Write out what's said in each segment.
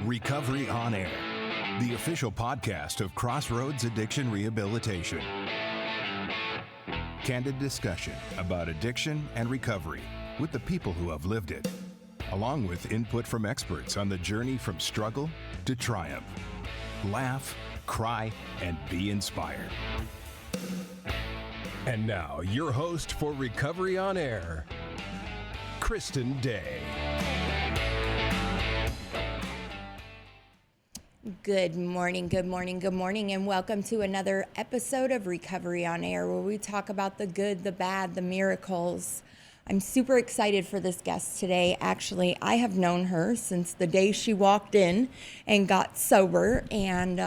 Reocvery on Air, the official podcast of Crossroads Addiction Rehabilitation. Candid discussion about addiction and recovery with the people who have lived it, along with input from experts on the journey from struggle to triumph. Laugh, cry, and be inspired. And now, your host for Reocvery on Air, Christin Day. Good morning, and welcome to another episode of Reocvery on Air, where we talk about the good, the bad, the miracles. I'm super excited for this guest today. Actually, I have known her since the day she walked in and got sober, and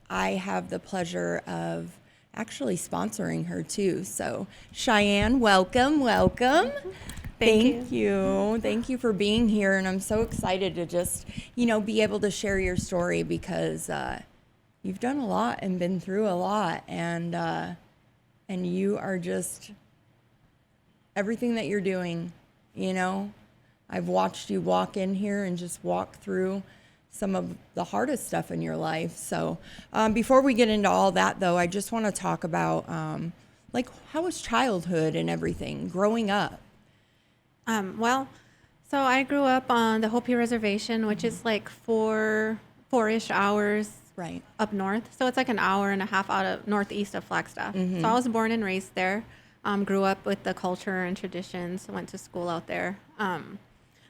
I have the pleasure of actually sponsoring her too. So, Cheyenne, welcome. Thank you. Thank you for being here. And I'm so excited to just, be able to share your story because you've done a lot and been through a lot. And you are just everything that you're doing, I've watched you walk in here and just walk through some of the hardest stuff in your life. So before we get into all that, though, I just want to talk about how was childhood and everything growing up? So I grew up on the Hopi reservation, which is like four-ish hours up north. So it's like an hour and a half out of northeast of Flagstaff. So I was born and raised there, grew up with the culture and traditions, went to school out there.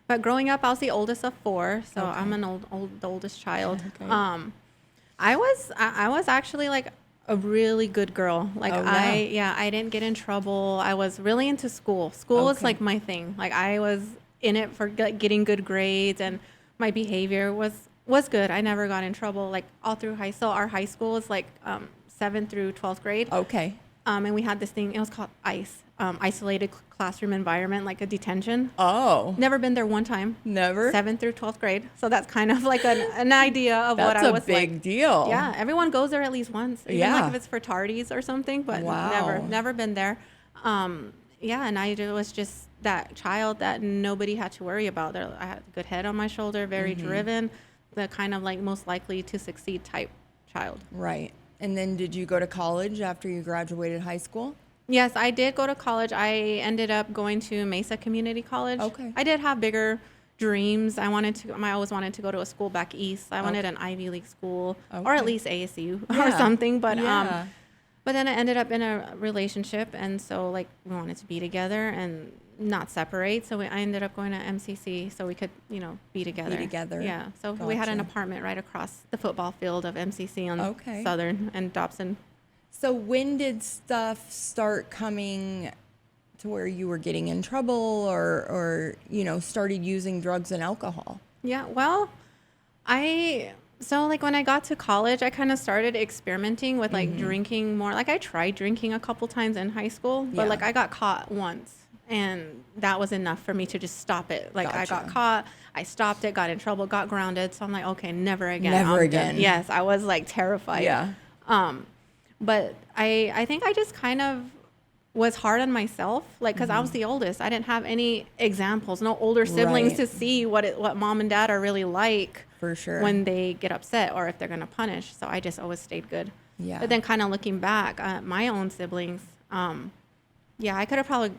But growing up, I was the oldest of four, so I'm an the oldest child. I was actually like a really good girl. I didn't get in trouble. I was really into school. School was like my thing. Like I was in it for getting good grades, and my behavior was good. I never got in trouble like all through high school. Our high school was like 7th through 12th grade. And we had this thing, it was called ICE, isolated classroom environment, like a detention. Never been there one time. Never? 7th through 12th grade. So that's kind of like an idea of what I was like. That's a big deal. Yeah, everyone goes there at least once. Even like if it's for tardies or something, but never been there. And I was just that child that nobody had to worry about. I had a good head on my shoulder, very driven, the kind of like most likely to succeed type child. Right. And then did you go to college after you graduated high school? Yes, I did go to college. I ended up going to Mesa Community College. I did have bigger dreams. I always wanted to go to a school back east. I wanted an Ivy League school or at least ASU or something. But then I ended up in a relationship, and so like we wanted to be together and not separate. So I ended up going to MCC so we could, be together. Yeah. So we had an apartment right across the football field of MCC on Southern and Dobson. So when did stuff start coming to where you were getting in trouble or started using drugs and alcohol? Yeah. Well, when I got to college, I kind of started experimenting with like drinking more. Like I tried drinking a couple times in high school, but like I got caught once. And that was enough for me to just stop it. Like I got caught, I stopped it, got in trouble, got grounded. So I'm like, okay, never again. Never again. Yes, I was like terrified. Yeah. But I think I just kind of was hard on myself, like because I was the oldest. I didn't have any examples, no older siblings to see what mom and dad are really like. For sure. When they get upset or if they're going to punish. So I just always stayed good. Yeah. But then kind of looking back, my own siblings, I could have probably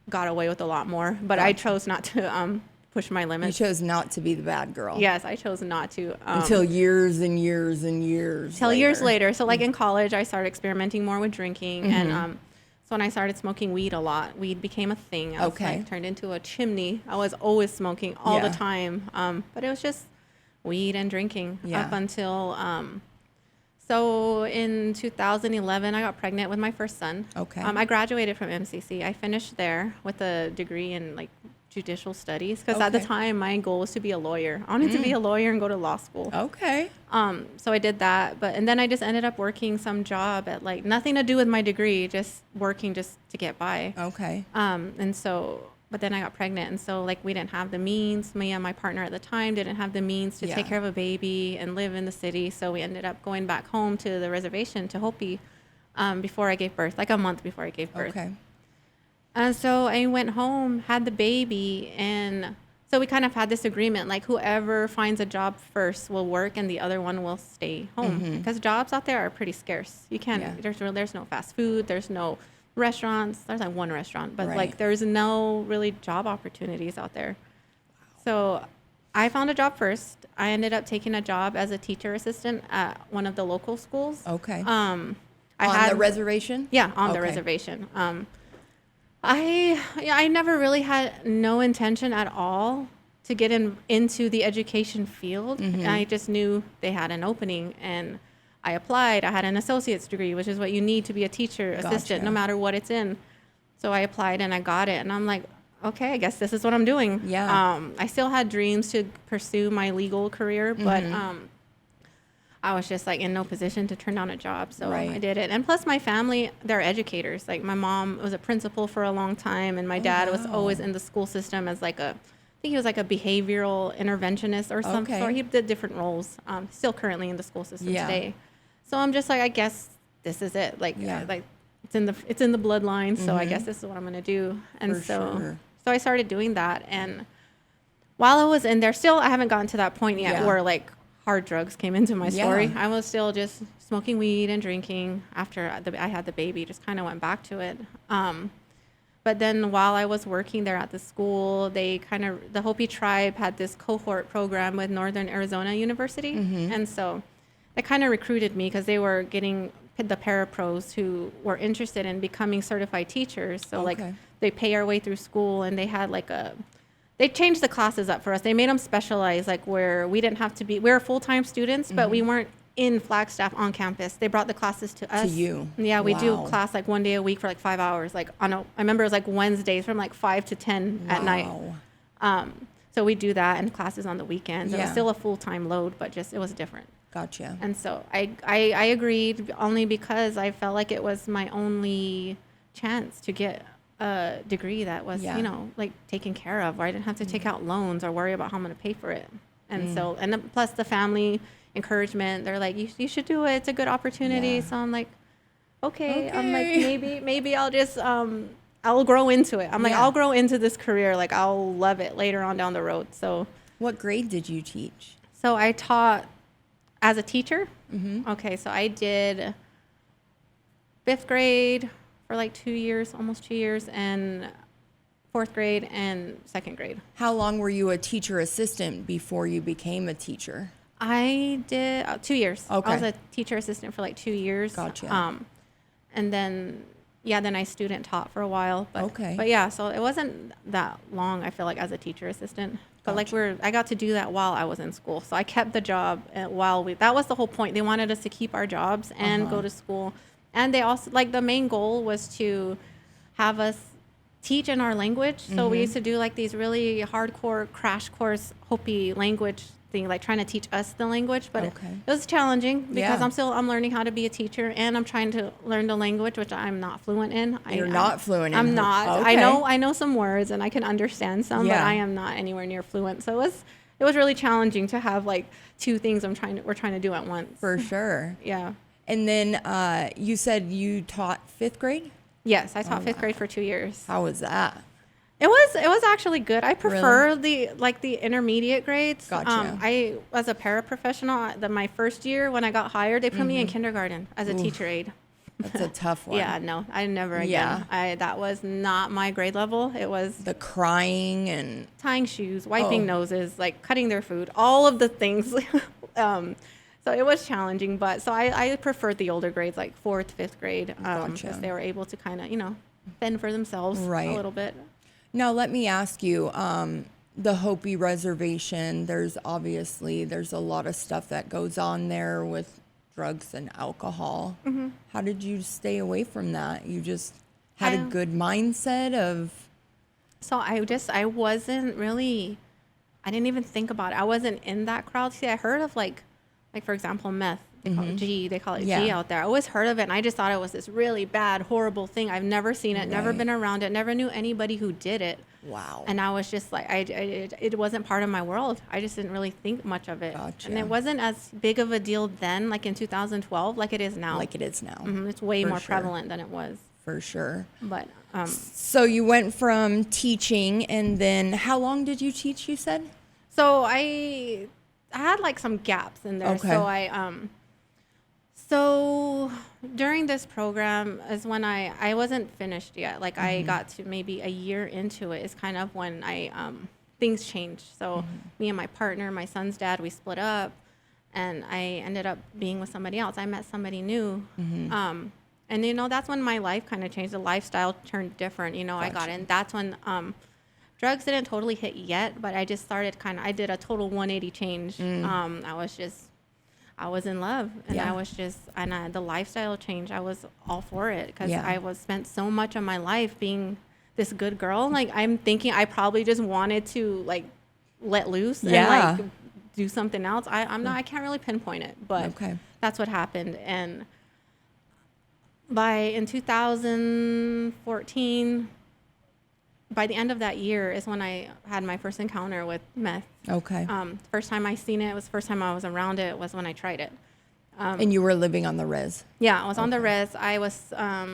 got away with a lot more, but I chose not to push my limits. You chose not to be the bad girl. Yes, I chose not to. Until years and years and years Till years later. So like in college, I started experimenting more with drinking. And so when I started smoking weed a lot, weed became a thing. I was like turned into a chimney. I was always smoking all the time. But it was just weed and drinking up until... So in 2011, I got pregnant with my first son. I graduated from MCC. I finished there with a degree in like judicial studies because at the time my goal was to be a lawyer. I wanted to be a lawyer and go to law school. So I did that, and then I just ended up working some job at like nothing to do with my degree, just working just to get by. But then I got pregnant, and so like we didn't have the means. Me and my partner at the time didn't have the means to take care of a baby and live in the city. So we ended up going back home to the reservation to Hopi before I gave birth, like a month before I gave birth. And so I went home, had the baby, and So we kind of had this agreement, like whoever finds a job first will work and the other one will stay home, because jobs out there are pretty scarce. You can't, there's no fast food, there's no restaurants. There's like one restaurant, but like there's no really job opportunities out there. So I found a job first. I ended up taking a job as a teacher assistant at one of the local schools. Okay. On the reservation? Yeah, on the reservation. I never really had no intention at all to get into the education field. I just knew they had an opening, and I applied. I had an associate's degree, which is what you need to be a teacher assistant, no matter what it's in. So I applied and I got it, and I'm like, okay, I guess this is what I'm doing. Yeah. I still had dreams to pursue my legal career, but I was just like in no position to turn down a job. So I did it. And plus my family, they're educators. Like my mom was a principal for a long time, and my dad was always in the school system as like I think he was like a behavioral interventionist or something. So he did different roles. Still currently in the school system today. So I'm just like, I guess this is it. Like, like it's in the bloodline. So I guess this is what I'm going to do. And so I started doing that. And while I was in there, still, I haven't gotten to that point yet where like hard drugs came into my story. I was still just smoking weed and drinking after I had the baby, just kind of went back to it. But then while I was working there at the school, the Hopi Tribe had this cohort program with Northern Arizona University. And so they kind of recruited me because they were getting the parapros who were interested in becoming certified teachers. So like they pay our way through school, and they had like they changed the classes up for us. They made them specialized, like where we didn't have to be, we were full-time students, but we weren't in Flagstaff on campus. They brought the classes to us. To you. Yeah, we do class like one day a week for like 5 hours. Like I remember it was like Wednesdays from like 5 to 10 at night. So we do that, and classes on the weekends. It was still a full-time load, but just, it was different. Gotcha. And so I agreed only because I felt like it was my only chance to get a degree that was, you know, like taken care of, where I didn't have to take out loans or worry about how I'm going to pay for it. And so, and then plus the family encouragement, they're like, you should do it. It's a good opportunity. So I'm like, okay. I'm like, maybe I'll just, I'll grow into it. I'm like, I'll grow into this career. Like I'll love it later on down the road. So what grade did you teach? So I taught as a teacher. Okay. So I did 5th grade for like 2 years, almost 2 years, and 4th grade and 2nd grade. How long were you a teacher assistant before you became a teacher? I did 2 years. Okay. I was a teacher assistant for like 2 years. Gotcha. And then, then I student taught for a while. But, But yeah, so it wasn't that long, I feel like, as a teacher assistant. But like I got to do that while I was in school. So I kept the job while that was the whole point. They wanted us to keep our jobs and go to school. And they also, like, the main goal was to have us teach in our language. So we used to do like these really hardcore crash course Hopi language thing, like trying to teach us the language. But it was challenging because I'm learning how to be a teacher, and I'm trying to learn the language, which I'm not fluent in. You're not fluent in. I'm not. I know some words and I can understand some, but I am not anywhere near fluent. So it was really challenging to have like two things we're trying to do at once. For sure. Yeah. And then you said you taught 5th grade? Yes, I taught 5th grade for 2 years. How was that? It was actually good. I prefer the intermediate grades. Gotcha. I was a paraprofessional. My first year when I got hired, they put me in kindergarten as a teacher aide. That's a tough one. Yeah, no, I never again. That was not my grade level. It was the crying and tying shoes, wiping noses, like cutting their food, all of the things. So it was challenging, but so I preferred the older grades, like 4th, 5th grade, because they were able to kind of, fend for themselves a little bit. Now, let me ask you, the Hopi Reservation, there's a lot of stuff that goes on there with drugs and alcohol. How did you stay away from that? You just had a good mindset of... So I wasn't really, I didn't even think about it. I wasn't in that crowd. See, I heard of like for example, meth. They call it G. They call it G out there. I always heard of it, and I just thought it was this really bad, horrible thing. I've never seen it, never been around it, never knew anybody who did it. Wow. And I was just like, it wasn't part of my world. I just didn't really think much of it. Gotcha. And it wasn't as big of a deal then, like in 2012, like it is now. Like it is now. It's way more prevalent than it was. For sure. But so you went from teaching, and then how long did you teach, you said? So I had like some gaps in there. Okay. So so during this program is when I wasn't finished yet. Like I got to maybe a year into it is kind of when things changed. So me and my partner, my son's dad, we split up, and I ended up being with somebody else. I met somebody new. And, that's when my life kind of changed. The lifestyle turned different. Gotcha. I got in. That's when drugs didn't totally hit yet, but I just started I did a total 180 change. I was in love, and Yeah. The lifestyle change, I was all for it because Yeah. I spent so much of my life being this good girl. Like, I'm thinking I probably just wanted to, like, let loose Yeah. and, like, do something else. I can't really pinpoint it, but Okay. that's what happened. And in 2014, by the end of that year is when I had my first encounter with meth. Okay. First time I seen it was the first time I was around it was when I tried it. And you were living on the res? Yeah, I was on the res. I was I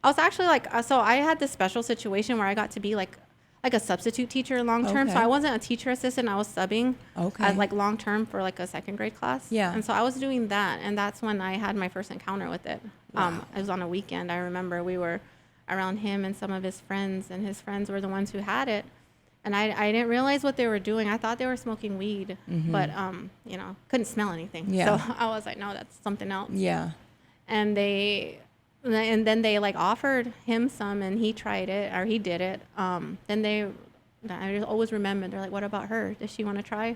was actually so I had this special situation where I got to be like a substitute teacher long term. Okay. So I wasn't a teacher assistant. I was subbing Okay. like long term for like a second grade class. Yeah. And so I was doing that, and that's when I had my first encounter with it. Wow. It was on a weekend. I remember we were around him and some of his friends, and his friends were the ones who had it. And I didn't realize what they were doing. I thought they were smoking weed, but couldn't smell anything. Yeah. So I was like, no, that's something else. Yeah. And then they like offered him some, and he tried it, or he did it. I just always remember, they're like, what about her? Does she want to try?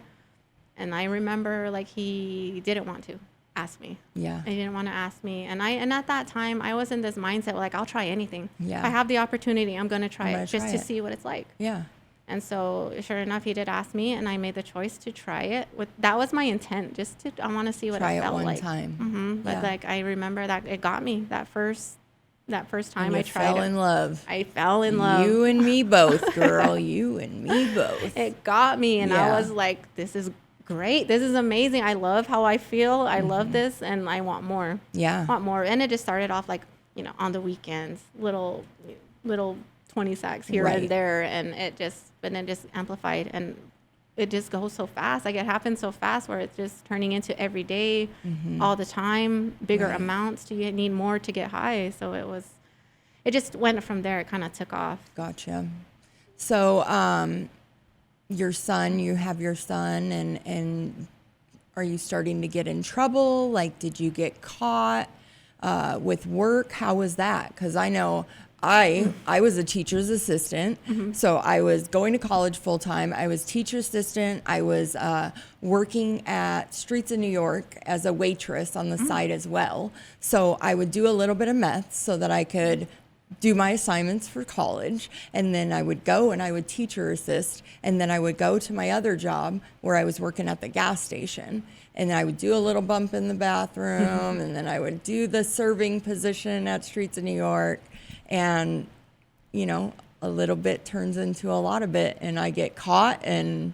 And I remember like he didn't want to ask me. Yeah. He didn't want to ask me. And at that time I was in this mindset like, I'll try anything. Yeah. If I have the opportunity, I'm going to try I'm it gonna just try to it. see what it's like. Yeah. And so sure enough, he did ask me, and I made the choice to try it. That was my intent, I want to see what Try it it felt one like. time. But Yeah. like, I remember that it got me that first time And I you tried fell it. in love. I fell in love. You and me both, girl. You and me both. It got me, and Yeah. I was like, this is great. This is amazing. I love how I feel. I love this, and I want more. Yeah. Want more. And it just started off like, on the weekends, little 20 sacks here Right. and there, and it just amplified, and it just goes so fast. Like, it happens so fast where it's just turning into every day, all the time, bigger Right. amounts. You need more to get high. So it just went from there. It kind of took off. Gotcha. So, you have your son, and are you starting to get in trouble? Like, did you get caught with work? How was that? Because I know I was a teacher's assistant, so I was going to college full time. I was teacher assistant. I was working at Streets of New York as a waitress on the side as well. So I would do a little bit of meth so that I could do my assignments for college, and then I would go and I would teacher assist, and then I would go to my other job where I was working at the gas station, and I would do a little bump in the bathroom, and then I would do the serving position at Streets of New York, and a little bit turns into a lot of it, and I get caught and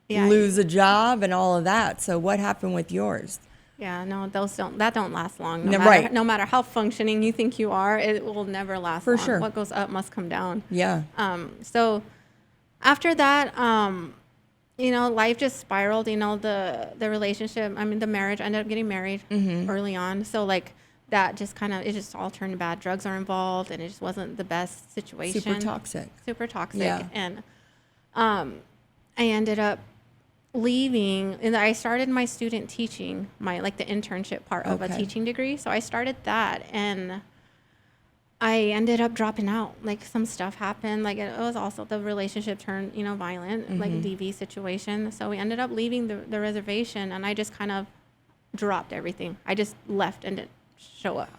lose a job and all of that. So what happened with yours? Yeah, no, that don't last long. Right. No matter how functioning you think you are, it will never last For long. sure. What goes up must come down. Yeah. So after that, life just spiraled, the relationship, the marriage, I ended up getting married early on. So like that just it just all turned bad. Drugs are involved, and it just wasn't the best situation. Super toxic. Yeah. And I ended up leaving, and I started my student teaching, the internship part of a teaching degree. So I started that, and I ended up dropping out. Like, some stuff happened. Like, it was also, the relationship turned, violent, like DV situation. So we ended up leaving the reservation, and I just kind of dropped everything. I just left and didn't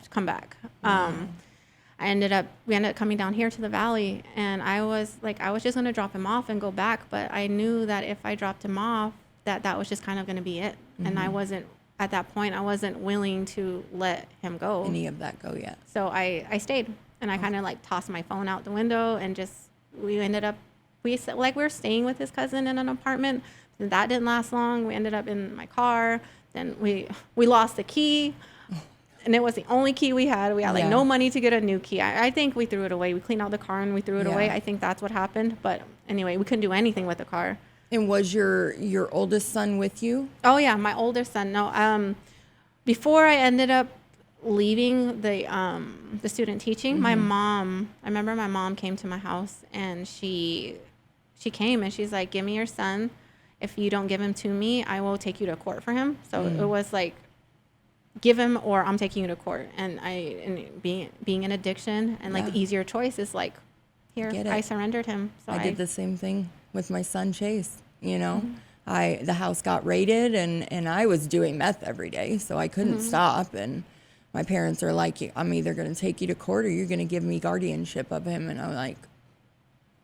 come back. We ended up coming down here to the valley, and I was just going to drop him off and go back. But I knew that if I dropped him off, that was just kind of going to be it. And at that point, I wasn't willing to let him go. Any of that go yet? So I stayed, and I kind of tossed my phone out the window, and we were staying with his cousin in an apartment. And that didn't last long. We ended up in my car. Then we lost the key. And it was the only key we had. We had like Yeah. no money to get a new key. I think we threw it away. We cleaned out the car and we threw it Yeah. away. I think that's what happened. But anyway, we couldn't do anything with the car. And was your oldest son with you? Oh yeah, my older son. No, before I ended up leaving the student teaching, my mom. I remember my mom came to my house and she came and she's like, "Give me your son. If you don't give him to me, I will take you to court for him." So it was like, give him or I'm taking you to court. And being an addiction and like the easier choice is like, here, I surrendered him. So I did the same thing with my son Chase. You know, the house got raided and I was doing meth every day, so I couldn't stop. And my parents are like, I'm either going to take you to court or you're going to give me guardianship of him. And I'm like,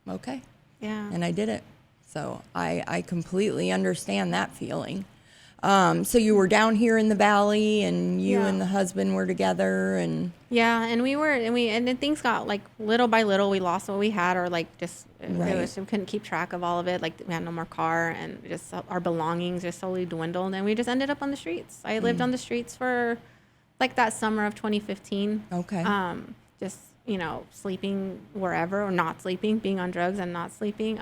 okay. Yeah. And I did it. So I completely understand that feeling. So you were down here in the valley and you and the husband were together and and then things got like little by little we lost what we had, or like just we couldn't keep track of all of it. Like we had no more car and just our belongings just slowly dwindled and we just ended up on the streets. I lived on the streets for like that summer of 2015. Okay. Just, sleeping wherever or not sleeping, being on drugs and not sleeping.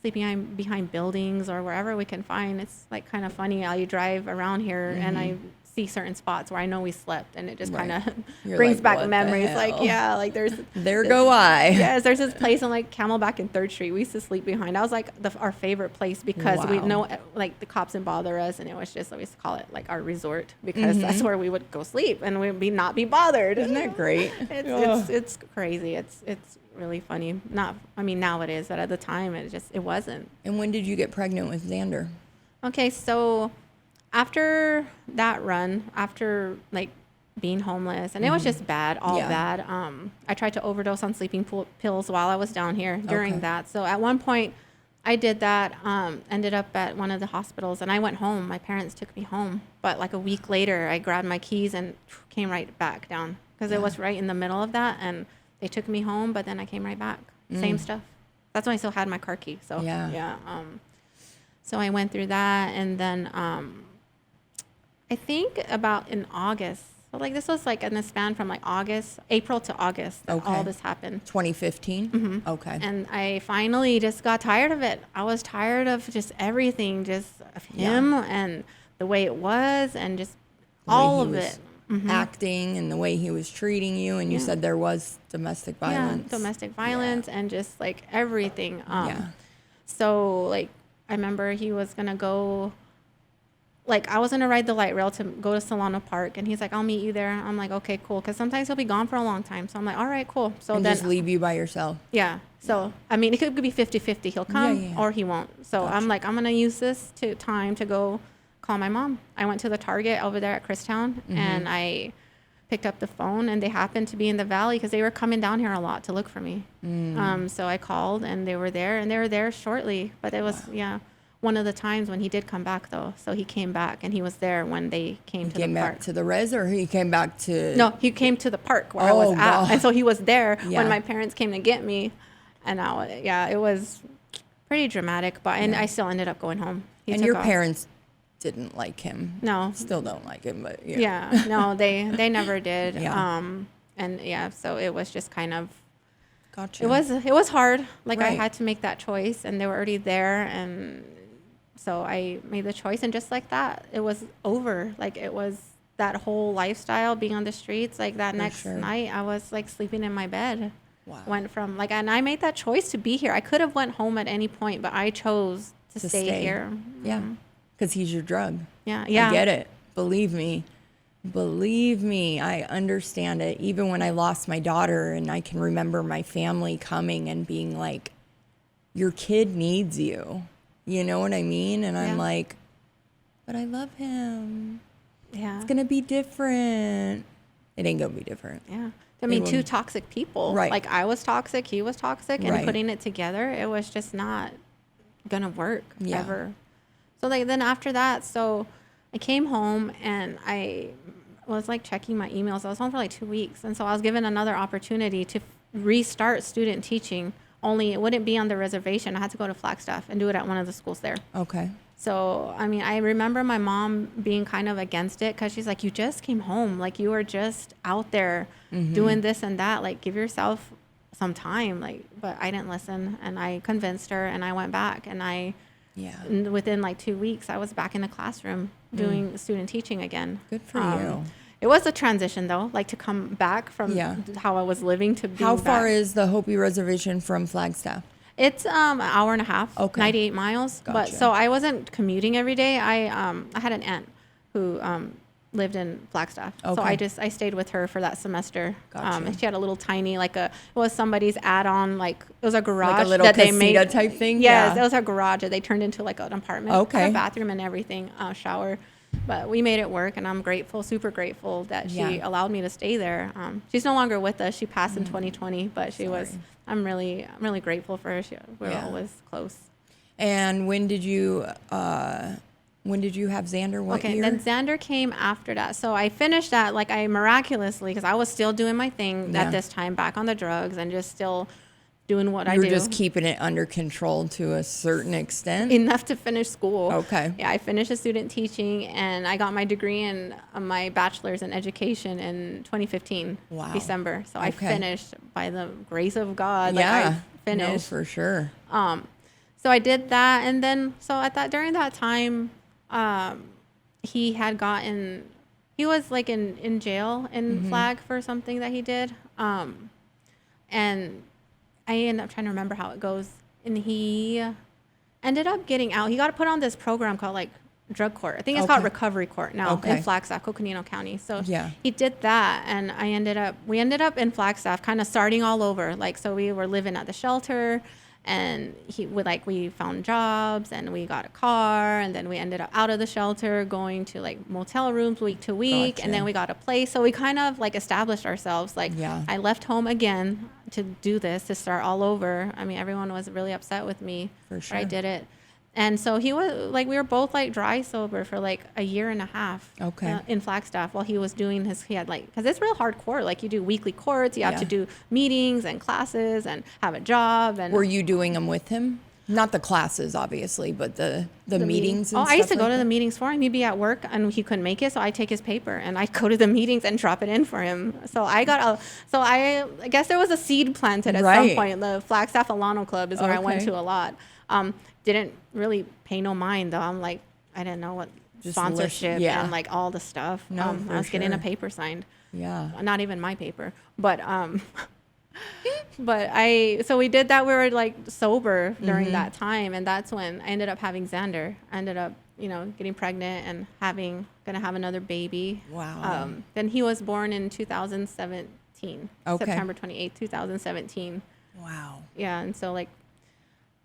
Sleeping behind buildings or wherever we can find. It's like kind of funny how you drive around here and I see certain spots where I know we slept and it just kind of brings like, back memories. Like, there go I. Yes, there's this place on like Camelback and 3rd Street. We used to sleep behind. That was like our favorite place because we know like the cops didn't bother us and it was just, we used to call it like our resort because that's where we would go sleep and we'd not be bothered. Isn't that great? It's crazy. It's really funny. Now it is, but at the time it wasn't. And when did you get pregnant with Xander? Okay, so after that run, after like being homeless, and it was just bad, bad. I tried to overdose on sleeping pills while I was down here during that. So at one point I did that, ended up at one of the hospitals and I went home. My parents took me home, but like a week later I grabbed my keys and came right back down because it was right in the middle of that, and they took me home, but then I came right back. Same stuff. That's when I still had my car key. So so I went through that, and then I think about in August. So like this was like in the span from like April to August that all this happened. 2015? Okay. And I finally just got tired of it. I was tired of just everything, just of him and the way it was and just all of it. Acting and the way he was treating you, and you said there was domestic violence. Yeah, domestic violence and just like everything. So like I remember he was gonna go, like I was gonna ride the light rail to go to Solano Park, and he's like, "I'll meet you there." I'm like, "Okay, cool," because sometimes he'll be gone for a long time. So I'm like, "All right, cool." So and then just leave you by yourself. Yeah. So I mean, it could be 50-50. He'll come or he won't. So I'm like, I'm gonna use this time to go call my mom. I went to the Target over there at Christown and I picked up the phone, and they happened to be in the valley because they were coming down here a lot to look for me. So I called and they were there shortly, but it was one of the times when he did come back though. So he came back and he was there when they came to the park. Came back to the res, or he came back to? No, he came to the park where I was at, and so he was there when my parents came to get me, and it was pretty dramatic, but and I still ended up going home. And your parents didn't like him. No. Still don't like him, but no, they never did. So it was just kind of Gotcha. It was hard. Like I had to make that choice, and they were already there, and so I made the choice, and just like that, it was over. Like it was that whole lifestyle, being on the streets. Like that next night, I was like sleeping in my bed. Wow. Went from like, and I made that choice to be here. I could have went home at any point, but I chose to stay here. Yeah. Because he's your drug. Yeah. I get it. Believe me, I understand it. Even when I lost my daughter, and I can remember my family coming and being like, your kid needs you. You know what I mean? And I'm like, but I love him. Yeah. It's going to be different. It ain't going to be different. Yeah. I mean, two toxic people. Right. Like I was toxic, he was toxic, and putting it together, it was just not going to work ever. So like then after that, so I came home and I was like checking my emails. I was home for like 2 weeks. And so I was given another opportunity to restart student teaching, only it wouldn't be on the reservation. I had to go to Flagstaff and do it at one of the schools there. Okay. So, I mean, I remember my mom being kind of against it because she's like, you just came home. Like, you were just out there doing this and that. Like, give yourself some time. Like, but I didn't listen. And I convinced her and I went back. And within like 2 weeks, I was back in the classroom doing student teaching again. Good for you. It was a transition, though, like to come back from how I was living to being How far back. is the Hopi Reservation from Flagstaff? It's an hour and a half, 98 miles. Gotcha. But so I wasn't commuting every day. I had an aunt who lived in Flagstaff. Okay. So I stayed with her for that semester. Gotcha. She had a little tiny, it was somebody's add-on, it was a garage Like a little that they casita made. type thing? Yes, Yeah. it was a garage that they turned into like an apartment. Okay. Had a bathroom and everything, shower. But we made it work, and I'm grateful, super grateful that she allowed me to stay there. She's no longer with us. She passed in 2020, but she was. I'm really grateful for her. We're always close. And when did you have Xander? What year? Then Xander came after that. So I finished that I miraculously, because I was still doing my thing at this time, back on the drugs and just still doing what I do. You were just keeping it under control to a certain extent? Enough to finish school. Okay. Yeah, I finished the student teaching, and I got my degree in my bachelor's in education in 2015, December. So I finished by the grace of God. I finished. No, for sure. So I did that, and then during that time, he was in jail in Flag for something that he did, and I ended up trying to remember how it goes, and he ended up getting out. He got put on this program called drug court. I think it's called Reocvery Court now in Flagstaff, Coconino County. So he did that, and we ended up in Flagstaff, kind of starting all over. So we were living at the shelter, and we found jobs, and we got a car, and then we ended up out of the shelter, going to motel rooms week to week, and then we got a place. So we kind of established ourselves. I left home again to do this, to start all over. I mean, everyone was really upset with me, for sure. But I did it. And so he was we were both dry sober for a year and a half in Flagstaff while he was doing he had because it's real hardcore. You do weekly courts, you have to do meetings and classes and have a job. And were you doing them with him? Not the classes, obviously, but the meetings and stuff. I used to go to the meetings for him. He'd be at work and he couldn't make it, so I'd take his paper and I'd go to the meetings and drop it in for him. So I guess there was a seed planted at some point. The Flagstaff Alano Club is where I went to a lot. Didn't really pay no mind, though. I didn't know what sponsorship and all the stuff. No, I was getting a paper signed. Yeah. Not even my paper, but so we did that. We were sober during that time, and that's when I ended up having Xander. I ended up, getting pregnant and gonna have another baby. Wow. Then he was born in 2017, September 28th, 2017. Wow. Yeah, and so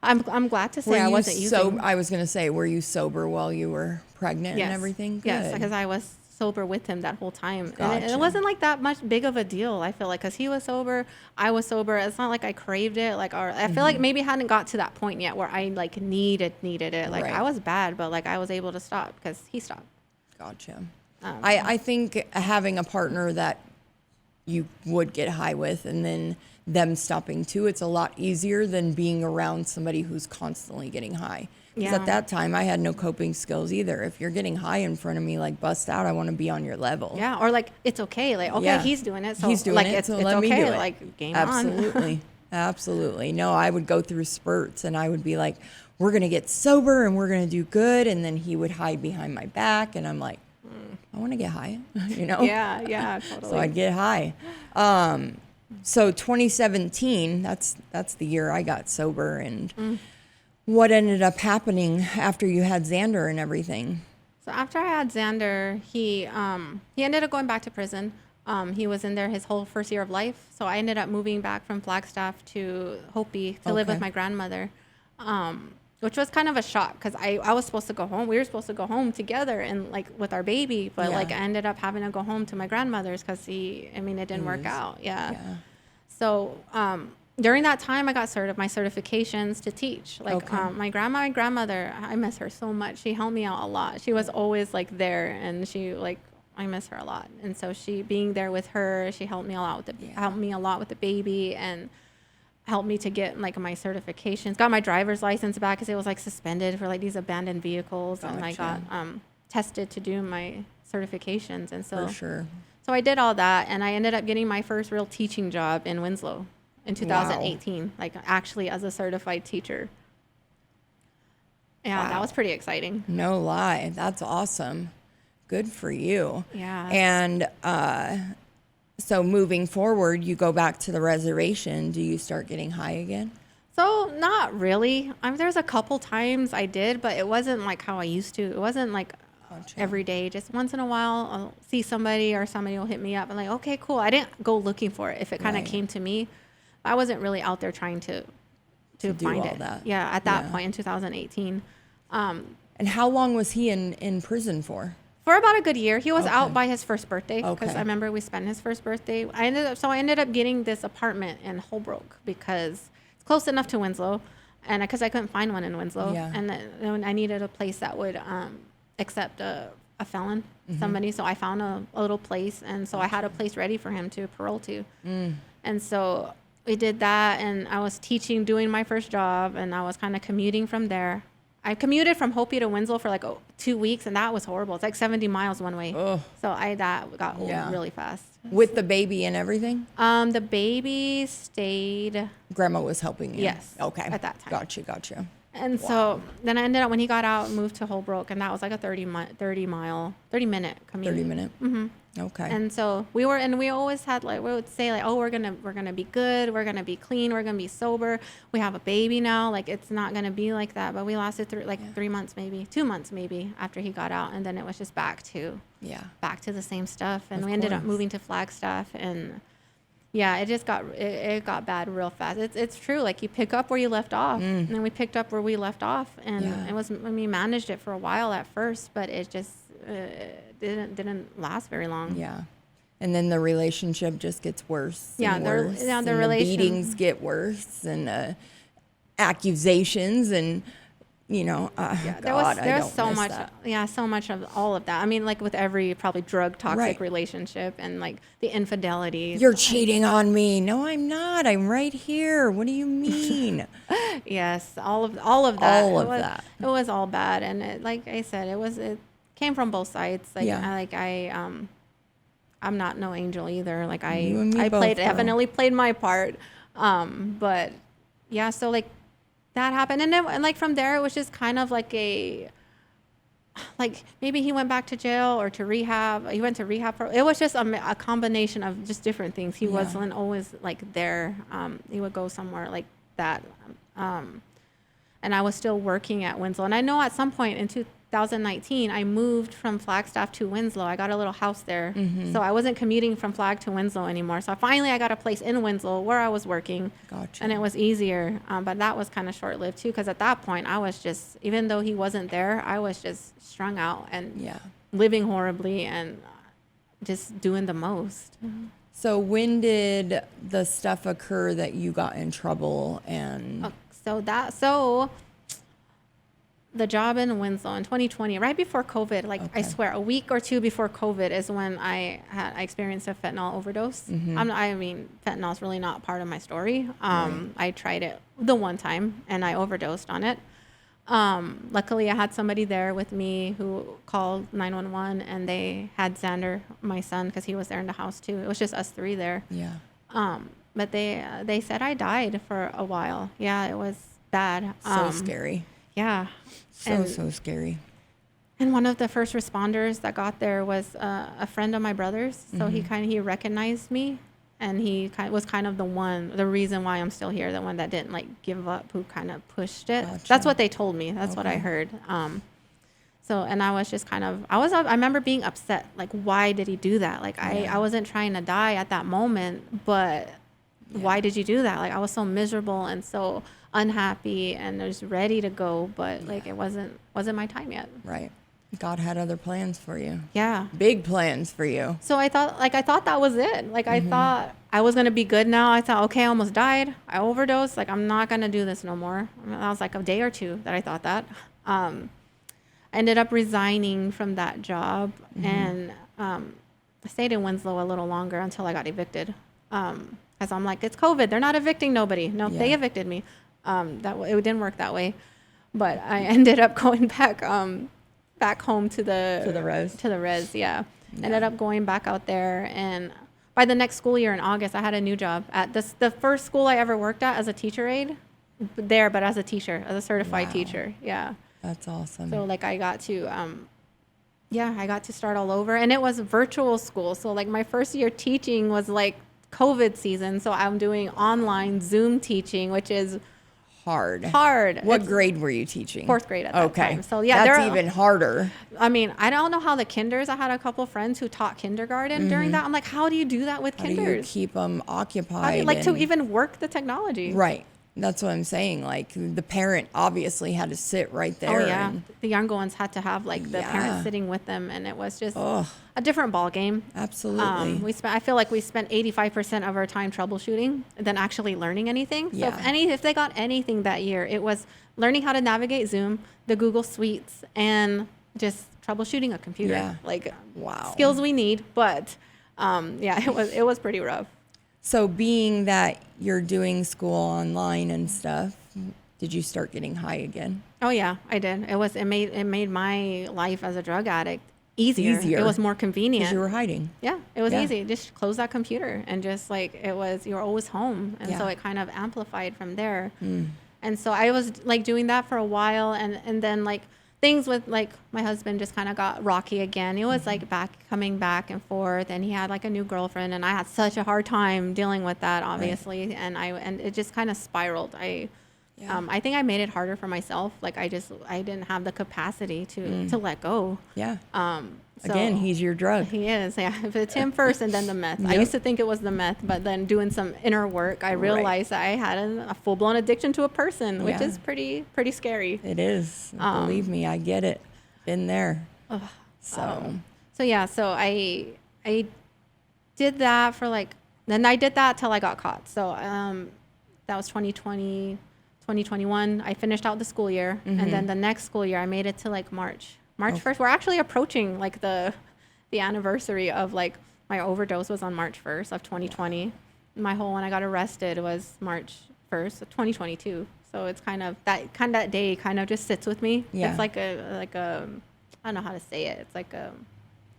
I'm glad to say I wasn't using. I was gonna say, were you sober while you were pregnant and everything? Good. Yes, because I was sober with him that whole time. Gotcha. And it wasn't that much big of a deal, I feel because he was sober, I was sober. It's not I craved it, or I feel maybe I hadn't got to that point yet where I needed it. I was bad, but I was able to stop because he stopped. Gotcha. I think having a partner that you would get high with and then them stopping too, it's a lot easier than being around somebody who's constantly getting high. Because at that time, I had no coping skills either. If you're getting high in front of me, bust out, I want to be on your level. Yeah, or it's okay. He's doing it, so he's doing it, so let me do it. Game Absolutely. on. Absolutely. No, I would go through spurts, and I would be like, we're going to get sober, and we're going to do good. And then he would hide behind my back, and I'm like, I want to get high, Yeah, totally. So I'd get high. So 2017, that's the year I got sober. And what ended up happening after you had Xander and everything? So after I had Xander, he ended up going back to prison. He was in there his whole first year of life. So I ended up moving back from Flagstaff to Hopi to live with my grandmother, which was kind of a shock because I was supposed to go home. We were supposed to go home together and with our baby, but I ended up having to go home to my grandmother's because it didn't work out. Yeah. So during that time, I got my certifications to teach. My grandmother, I miss her so much. She helped me out a lot. She was always there, and she I miss her a lot. And so she being there with her, she helped me a lot with the baby, and helped me to get like my certifications. Got my driver's license back because it was like suspended for like these abandoned vehicles, and I got tested to do my certifications, and so for sure. So I did all that, and I ended up getting my first real teaching job in Winslow in 2018, like actually as a certified teacher. Yeah, that was pretty exciting. No lie, that's awesome. Good for you. Yeah. And so moving forward, you go back to the reservation. Do you start getting high again? So not really. There's a couple times I did, but it wasn't like how I used to. It wasn't like every day. Just once in a while, I'll see somebody or somebody will hit me up and like, okay, cool. I didn't go looking for it. If it kind of came to me, I wasn't really out there trying to find it. That. Yeah, at that point in 2018. And how long was he in prison for? For about a good year. He was out by his first birthday because I remember we spent his first birthday. I ended up getting this apartment in Holbrook because it's close enough to Winslow, and because I couldn't find one in Winslow, and then I needed a place that would accept a felon, somebody. So I found a little place, and so I had a place ready for him to parole to, and so we did that. And I was teaching, doing my first job, and I was kind of commuting from there. I commuted from Hopi to Winslow for like 2 weeks, and that was horrible. It's like 70 miles one way. Ugh. So that got old really fast. With the baby and everything? The baby stayed. Grandma was helping you? Yes. Okay. At that time. Gotcha. And so then I ended up, when he got out, moved to Holbrook, and that was like a 30 minute commute. 30 minute? Mm-hmm. Okay. And so we always had like, we would say like, oh, we're gonna be good, we're gonna be clean, we're gonna be sober. We have a baby now, like it's not gonna be like that. But we lasted through 3 months, maybe 2 months, maybe after he got out, and then it was just back to the same stuff. And we ended up moving to Flagstaff, and it just got bad real fast. It's true, like you pick up where you left off, and then we picked up where we left off, and we managed it for a while at first, but it just didn't last very long. Yeah. And then the relationship just gets worse. And worse, the and relation, the beatings get worse, and accusations, and there's so much so much of all of that. I mean, like with every probably drug toxic relationship, and like the infidelity. You're cheating on me. No, I'm not. I'm right here. What do you mean? Yes, all of that. It was all bad, and it, like I said, it came from both sides. I'm not no angel either. Like definitely played my part. But yeah, so like that happened, and like from there it was just kind of like maybe he went back to jail or to rehab. He went to rehab. It was just a combination of just different things. He wasn't always like there. He would go somewhere like that. And I was still working at Winslow. And I know at some point in 2019, I moved from Flagstaff to Winslow. I got a little house there. Mm-hmm. So I wasn't commuting from Flag to Winslow anymore. So finally I got a place in Winslow where I was working. Gotcha. And it was easier. But that was kind of short-lived too, because at that point I was just, even though he wasn't there, I was just strung out and living horribly and just doing the most. Mm-hmm. So when did the stuff occur that you got in trouble? And So the job in Winslow in 2020, right before COVID, I swear a week or two before COVID is when I experienced a fentanyl overdose. Mm-hmm. Fentanyl is really not part of my story. I tried it the one time and I overdosed on it. Luckily I had somebody there with me who called 911, and they had Xander, my son, because he was there in the house too. It was just us three there. Yeah. But they said I died for a while. Yeah, it was bad. So scary. Yeah. So scary. And one of the first responders that got there was a friend of my brother's. So he recognized me, and he was kind of the reason why I'm still here, the one that didn't like give up, who kind of pushed it. Gotcha. That's what they told me. That's what I heard. And I was just I remember being upset. Like, why did he do that? Like, I wasn't trying to die at that moment, but why did you do that? Like, I was so miserable and so unhappy and just ready to go, but like it wasn't my time yet. Right. God had other plans for you. Yeah. Big plans for you. So I thought that was it. Like I thought I was going to be good now. I thought, okay, I almost died. I overdosed. Like, I'm not going to do this no more. That was like a day or two that I thought that. I ended up resigning from that job, and I stayed in Winslow a little longer until I got evicted. Because I'm like, it's COVID. They're not evicting nobody. No, Yeah. they evicted me. It didn't work that way. But I ended up going back home to the res. To the res, yeah. Ended up going back out there, and by the next school year in August, I had a new job at the first school I ever worked at as a teacher aide there, but as a teacher, as a certified teacher. Yeah. That's awesome. So like I got to start all over, and it was virtual school. So like my first year teaching was like COVID season. So I'm doing online Zoom teaching, which is hard. What grade were you teaching? 4th grade at that time. So yeah, that's even harder. I mean, I don't know how the kinders. I had a couple friends who taught kindergarten during that. I'm like, how do you do that with kinders? How do you keep them occupied? To even work the technology. Right. That's what I'm saying. Like the parent obviously had to sit right there. Oh yeah, the younger ones had to have like the parents sitting with them, and it was just a different ball game. Absolutely. I feel like we spent 85% of our time troubleshooting than actually learning anything. Yeah. So if they got anything that year, it was learning how to navigate Zoom, the Google Suites, and just troubleshooting a computer. Yeah. Like wow. Skills we need, but it was pretty rough. So being that you're doing school online and stuff, did you start getting high again? Oh yeah, I did. It made my life as a drug addict easier. It was more convenient. Because you were hiding. Yeah, it was easy. Just close that computer and just like you're always home. And so it kind of amplified from there. And so I was like doing that for a while, and then like things with like my husband just kind of got rocky again. It was like coming back and forth, and he had like a new girlfriend, and I had such a hard time dealing with that, obviously. Right. And it just kind of spiraled. I think I made it harder for myself. Like I didn't have the capacity to let go. Yeah. So again, he's your drug. He is. Yeah. If it's him first and then the meth. Yep. I used to think it was the meth, but then doing some inner work, I realized I had a full-blown addiction to a person, which is pretty scary. It is. Believe me, I get it. Been there. So I did that for then I did that till I got caught. So that was 2020, 2021. I finished out the school year, and then the next school year I made it to like March 1st. We're actually approaching like the anniversary of like my overdose was on March 1st of 2020. When I got arrested was March 1st of 2022. So it's kind of that day kind of just sits with me. Yeah. It's like a I don't know how to say it. It's like a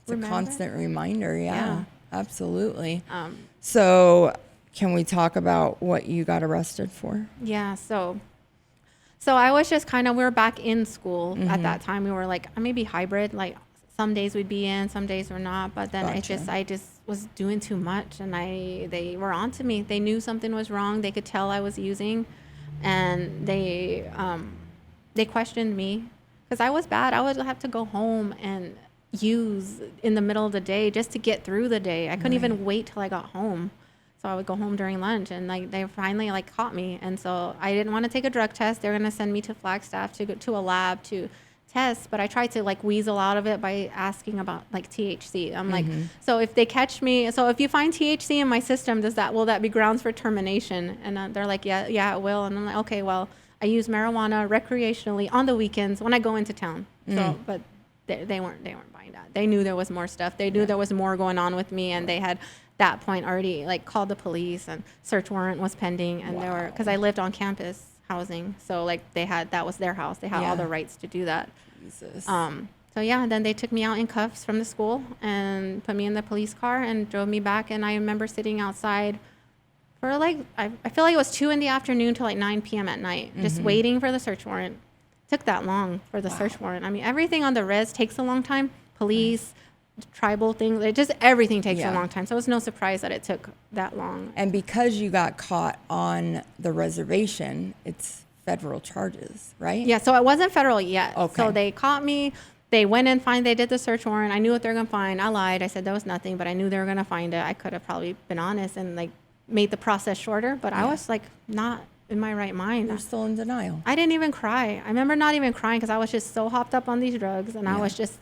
constant reminder. Yeah. Absolutely. So can we talk about what you got arrested for? Yeah. So I was just we were back in school at that time. We were like maybe hybrid, like some days we'd be in, some days we're not. But then I just was doing too much, and they were onto me. They knew something was wrong. They could tell I was using, and they questioned me because I was bad. I would have to go home and use in the middle of the day just to get through the day. I couldn't even wait till I got home. So I would go home during lunch, and they finally caught me. And so I didn't want to take a drug test. They were going to send me to Flagstaff to go to a lab to test, but I tried to weasel out of it by asking about THC. I'm like, so if they catch me, so if you find THC in my system, will that be grounds for termination? And they're like, yeah, it will. And I'm like, okay, well, I use marijuana recreationally on the weekends when I go into town. So, but they weren't buying that. They knew there was more stuff. They knew there was more going on with me, and they had that point already called the police, and search warrant was pending, and there were, because I lived on campus housing, so that was their house. They had all the rights to do that. Jesus. And then they took me out in cuffs from the school and put me in the police car and drove me back. And I remember sitting outside for I feel like it was 2 p.m. to 9 p.m. at night, just waiting for the search warrant. It took that long for the search warrant. I mean, everything on the res takes a long time. Police, tribal things, everything takes a long time. So it was no surprise that it took that long. And because you got caught on the reservation, it's federal charges, right? Yeah, so it wasn't federal yet. Okay. So they caught me. They went and they did the search warrant. I knew what they were going to find. I lied. I said there was nothing, but I knew they were going to find it. I could have probably been honest and made the process shorter, but I was not in my right mind. You're still in denial. I didn't even cry. I remember not even crying because I was just so hopped up on these drugs, and I was just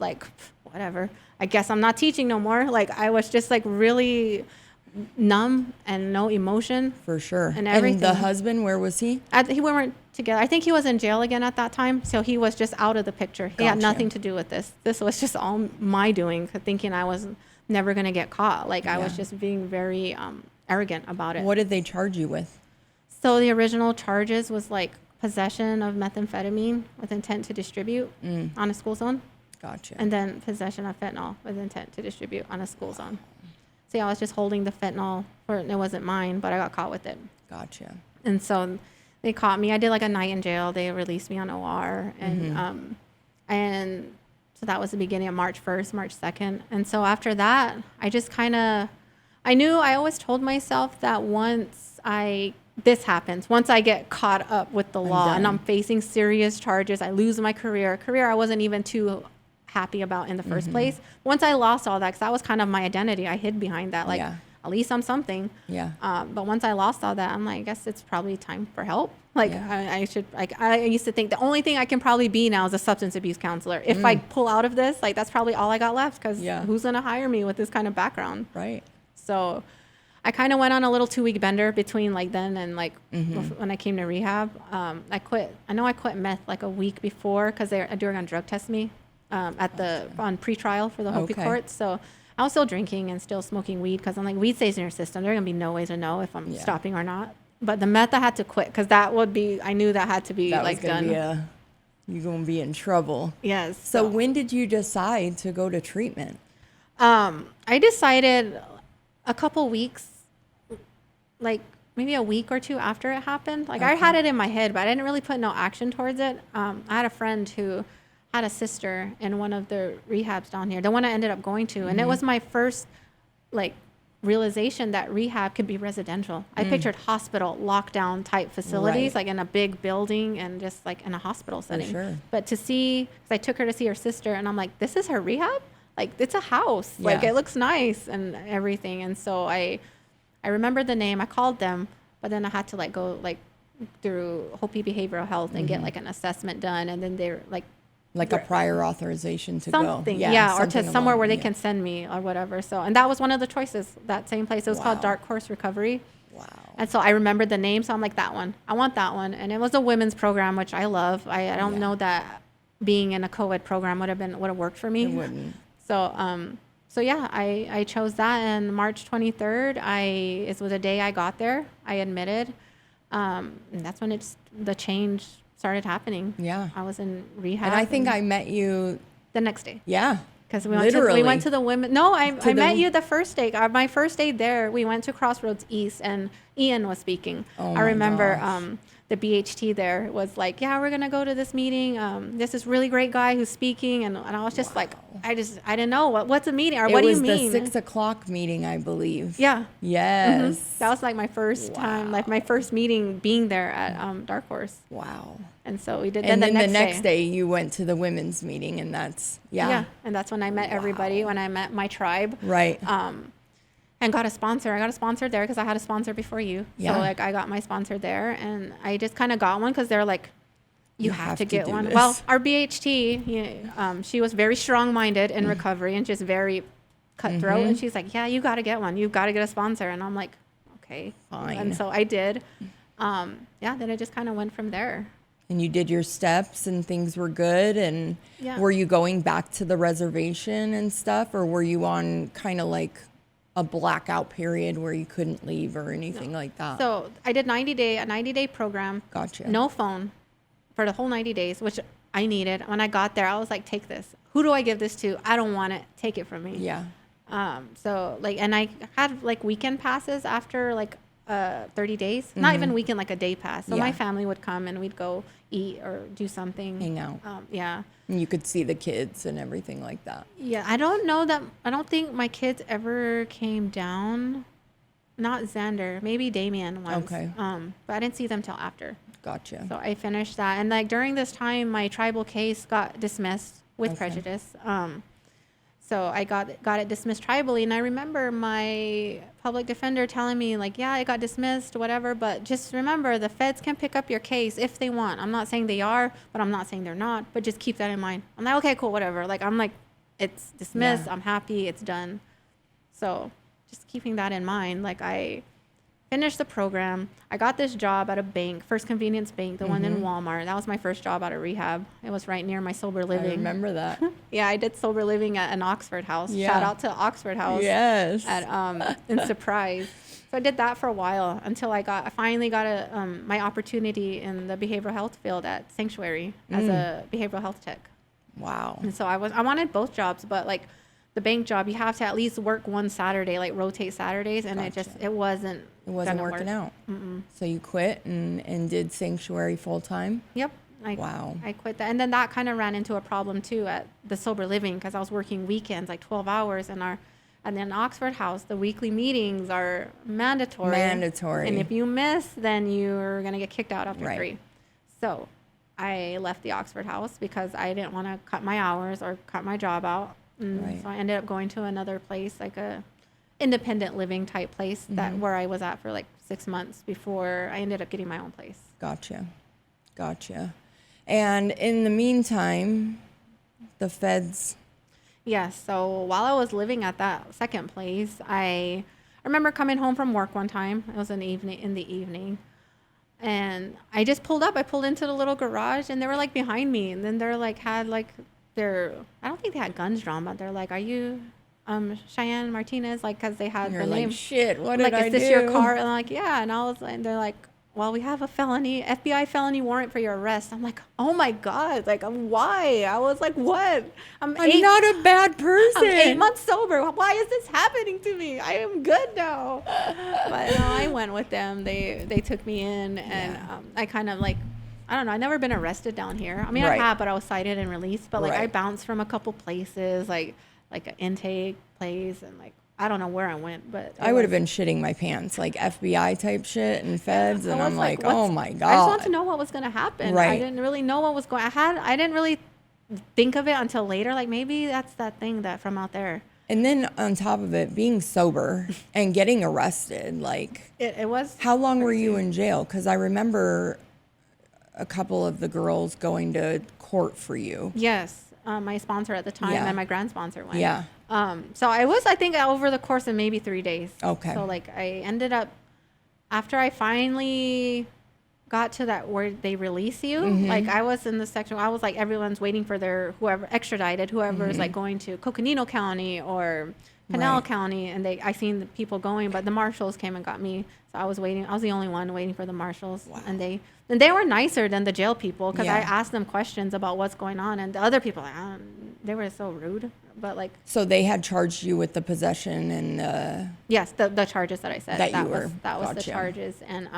whatever. I guess I'm not teaching no more. I was just really numb and no emotion. For sure. And everything. And the husband, where was he? We weren't together. I think he was in jail again at that time. So he was just out of the picture. He had nothing to do with this. This was just all my doing, thinking I was never going to get caught. I was just being very arrogant about it. What did they charge you with? So the original charges was like possession of methamphetamine with intent to distribute on a school zone. Gotcha. And then possession of fentanyl with intent to distribute on a school zone. So yeah, I was just holding the fentanyl, it wasn't mine, but I got caught with it. Gotcha. And so they caught me. I did like a night in jail. They released me on OR. And so that was the beginning of March 1st, March 2nd. And so after that, I just I always told myself that once this happens, once I get caught up with the law and I'm facing serious charges, I lose my career I wasn't even too happy about in the first place. Once I lost all that, because that was kind of my identity, I hid behind that, like, at least I'm something. Yeah. But once I lost all that, I'm like, I guess it's probably time for help. Like, I used to think the only thing I can probably be now is a substance abuse counselor. If I pull out of this, like, that's probably all I got left, because who's going to hire me with this kind of background? Right. So I kind of went on a little 2-week bender between like then and like when I came to rehab. I quit meth like a week before, because they were going to drug test me on pretrial for the Hopi courts. So I was still drinking and still smoking weed, because I'm like, weed stays in your system. There are going to be no ways to know if I'm stopping or not. But the meth I had to quit, because I knew that had to be like done. You're going to be in trouble. Yes. So when did you decide to go to treatment? I decided a couple weeks, like maybe a week or two after it happened. Like, I had it in my head, but I didn't really put no action towards it. I had a friend who had a sister in one of the rehabs down here, the one I ended up going to. And it was my first like realization that rehab could be residential. I pictured hospital lockdown type facilities, like in a big building and just like in a hospital setting. Sure. But to see, because I took her to see her sister, and I'm like, this is her rehab? Like, it's a house. Like, it looks nice and everything. And so I remember the name. I called them, but then I had to like go like through Hopi Behavioral Health and get like an assessment done. And then they're like a prior authorization to something, go. Or to somewhere where they can send me or whatever. So, and that was one of the choices, that same place. It was called Dark Horse Recovery. Wow. And so I remembered the name. So I'm like, that one. I want that one. And it was a women's program, which I love. I don't know that being in a co-ed program would have worked for me. It wouldn't. So, I chose that. And March 23rd, it was the day I got there. I admitted. And that's when the change started happening. Yeah. I was in rehab. And I think I met you the next day. Yeah. Because we went to the women. No, I met you the first day. My first day there, we went to Crossroads East, and Ian was speaking. I remember the BHT there was like, yeah, we're gonna go to this meeting. This is really great guy who's speaking, and I was just like, I didn't know what's a meeting, or what do you mean? It was the 6:00 meeting, I believe. Yeah. Yes. That was like my first time, like my first meeting being there at Dark Horse. Wow. And so we did. And then the next day you went to the women's meeting, and that's and that's when I met everybody. When I met my tribe. Right. And got a sponsor. I got a sponsor there because I had a sponsor before you. Yeah. So like I got my sponsor there, and I just kind of got one because they're like, you have to get one. This. Well, our BHT, she was very strong-minded in recovery and just very cutthroat. And she's like, yeah, you got to get one. You got to get a sponsor. And I'm like, okay, fine. And so I did. Then it just kind of went from there. And you did your steps and things were good. And were you going back to the reservation and stuff, or were you on kind of like a blackout period where you couldn't leave or anything like that? So I did a 90-day program. Gotcha. No phone for the whole 90 days, which I needed. When I got there, I was like, take this. Who do I give this to? I don't want it. Take it from me. Yeah. So like, and I had like weekend passes after like 30 days, not even weekend, like a day pass. So my family would come and we'd go eat or do something. Hang out. And you could see the kids and everything like that. Yeah. I don't think my kids ever came down. Not Xander, maybe Damien once. Okay. But I didn't see them till after. Gotcha. So I finished that. And like during this time, my tribal case got dismissed with prejudice. So I got it dismissed tribally. And I remember my public defender telling me like, yeah, it got dismissed, whatever. But just remember, the feds can pick up your case if they want. I'm not saying they are, but I'm not saying they're not. But just keep that in mind. I'm like, okay, cool, whatever. Like, I'm like, it's dismissed. Yeah. I'm happy. It's done. So just keeping that in mind. Like, I finished the program. I got this job at a bank, First Convenience Bank, the one in Walmart. That was my first job out of rehab. It was right near my sober living. I remember that. Yeah, I did sober living at an Oxford House. Yeah. Shout out to Oxford House. Yes. In Surprise. So I did that for a while until I finally got my opportunity in the behavioral health field at Sanctuary as a behavioral health tech. Wow. And so I wanted both jobs, but like the bank job, you have to at least work one Saturday, like rotate Saturdays, and it wasn't working out. So you quit and did Sanctuary full time? Yep. I quit that. And then that kind of ran into a problem too at the sober living, because I was working weekends, like 12 hours, and then Oxford House, the weekly meetings are mandatory. And if you miss, then you're going to get kicked out after 3. So I left the Oxford House because I didn't want to cut my hours or cut my job out. So I ended up going to another place, like a independent living type place where I was at for like 6 months before I ended up getting my own place. Gotcha. And in the meantime, the feds. Yes. So while I was living at that second place, I remember coming home from work one time. It was in the evening. And I just pulled up. I pulled into the little garage, and they were like behind me. And then they're like, I don't think they had guns drawn, but they're like, "Are you Cheyenne Martinez?" Like, because they had the name. Shit, what did I do? Is this your car? And I'm like, yeah. And they're like, well, we have a FBI felony warrant for your arrest. I'm like, oh my God, like, why? I was like, what? I'm not a bad person. I'm 8 months sober. Why is this happening to me? I am good now. But I went with them. They took me in, and I kind of like, I don't know. I've never been arrested down here. I mean, I have, but I was cited and released. But like, I bounced from a couple places, like an intake place, and like, I don't know where I went, but I would have been shitting my pants, like FBI type shit and feds, and I'm like, oh my God. I just want to know what was going to happen. I didn't really know what was going. I didn't really think of it until later. Like, maybe that's that thing that from out there. And then on top of it, being sober and getting arrested, like it was. How long were you in jail? Because I remember a couple of the girls going to court for you. Yes. My sponsor at the time and my grand sponsor went. Yeah. So I was, I think, over the course of maybe 3 days. Okay. So like I ended up, after I finally got to that where they release you, like I was in the section, I was like, everyone's waiting for their, whoever extradited, whoever's like going to Coconino County or Pinal County. And I seen the people going, but the marshals came and got me. So I was waiting. I was the only one waiting for the marshals. Wow. And they were nicer than the jail people, because I asked them questions about what's going on, and the other people, they were so rude. But like, so they had charged you with the possession and yes, the charges that I said that was the charges. And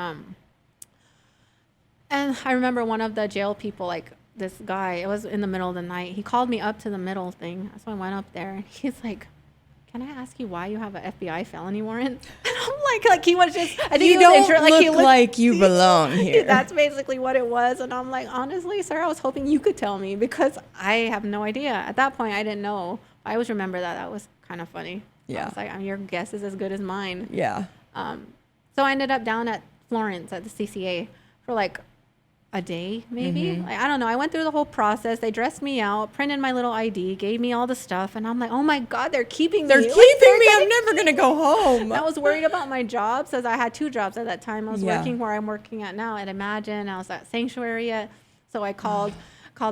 I remember one of the jail people, like this guy, it was in the middle of the night, he called me up to the middle thing. So I went up there, and he's like, "Can I ask you why you have an FBI felony warrant?" And I'm like he was just, I think you don't look like you belong here. That's basically what it was. And I'm like, honestly, sir, I was hoping you could tell me, because I have no idea. At that point, I didn't know. I always remember that was kind of funny. Yeah. I was like, your guess is as good as mine. Yeah. So I ended up down at Florence at the CCA for like a day, maybe. Like, I don't know. I went through the whole process. They dressed me out, printed my little ID, gave me all the stuff, and I'm like, oh my God, they're keeping me. I'm never gonna go home. I was worried about my jobs, because I had 2 jobs at that time. I was working where I'm working at now at Imagine. I was at Sanctuary so I called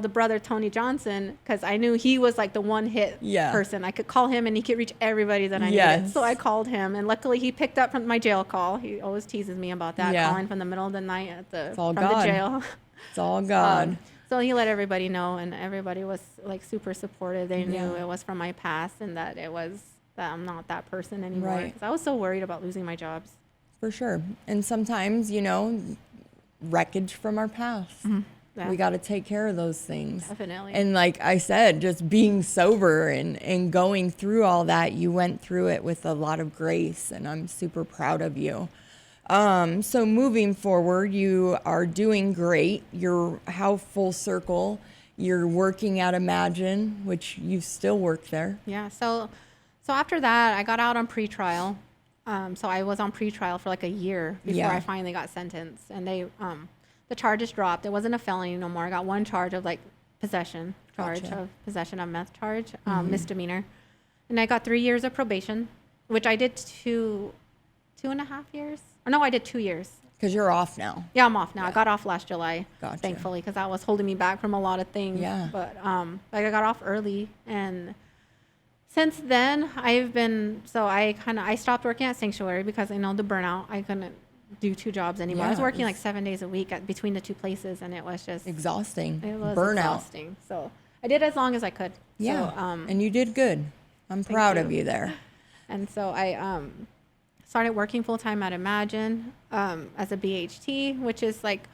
the brother Tony Johnson, because I knew he was like the one hit person. I could call him and he could reach everybody that I needed. So I called him, and luckily he picked up from my jail call. He always teases me about that, calling from the middle of the night from the jail. It's all God. So he let everybody know, and everybody was like super supportive. They knew it was from my past, and that I'm not that person anymore. Because I was so worried about losing my jobs. For sure. And sometimes, wreckage from our past. We got to take care of those things. Definitely. And like I said, just being sober and going through all that, you went through it with a lot of grace, and I'm super proud of you. So moving forward, you are doing great. You're how full circle. You're working at Imagine, which you still work there. Yeah. So after that, I got out on pretrial. So I was on pretrial for like a year before I finally got sentenced, and the charges dropped. It wasn't a felony no more. I got one charge of like possession of meth charge, misdemeanor. And I got 3 years of probation, which I did 2.5 years. Or no, I did 2 years. Because you're off now. Yeah, I'm off now. I got off last July, thankfully, because that was holding me back from a lot of things. Yeah. But I got off early, and Since then, I stopped working at Sanctuary because, the burnout. I couldn't do 2 jobs anymore. I was working like 7 days a week between the 2 places, and it was just exhausting. It was burnout. Exhausting. So I did as long as I could. Yeah. So, and you did good. I'm proud of you there. And so I started working full time at Imagine as a BHT, which is like,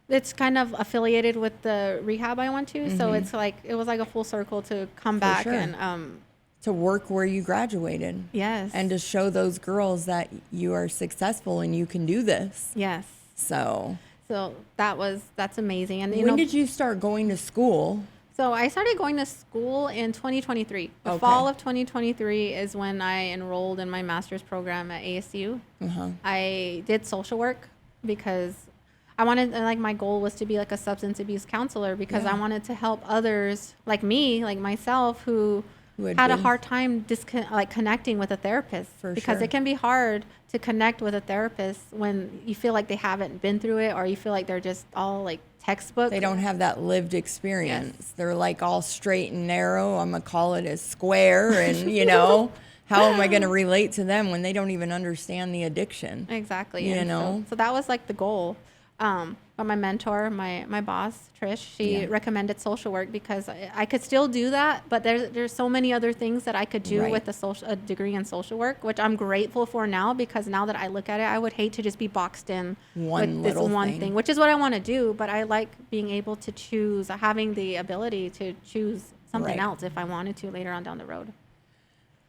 it's kind of affiliated with the rehab I went to. So it's like, it was like a full circle to come back and to work where you graduated. Yes. And to show those girls that you are successful and you can do this. Yes. So that's amazing. And when did you start going to school? So I started going to school in 2023. The fall of 2023 is when I enrolled in my master's program at ASU. I did social work because I wanted, my goal was to be like a substance abuse counselor because I wanted to help others like me, like myself, who had a hard time connecting with a therapist. Because it can be hard to connect with a therapist when you feel like they haven't been through it, or you feel like they're just all like textbook. They don't have that lived experience. Yes. They're like all straight and narrow. I'm going to call it as square. And, how am I going to relate to them when they don't even understand the addiction? Exactly. So that was like the goal. But my mentor, my boss, Trish, she recommended social work because I could still do that, but there's so many other things that I could do with a degree in social work, which I'm grateful for now, because now that I look at it, I would hate to just be boxed in with this one thing, which is what I want to do. But I like being able to choose, having the ability to choose something else if I wanted to later on down the road.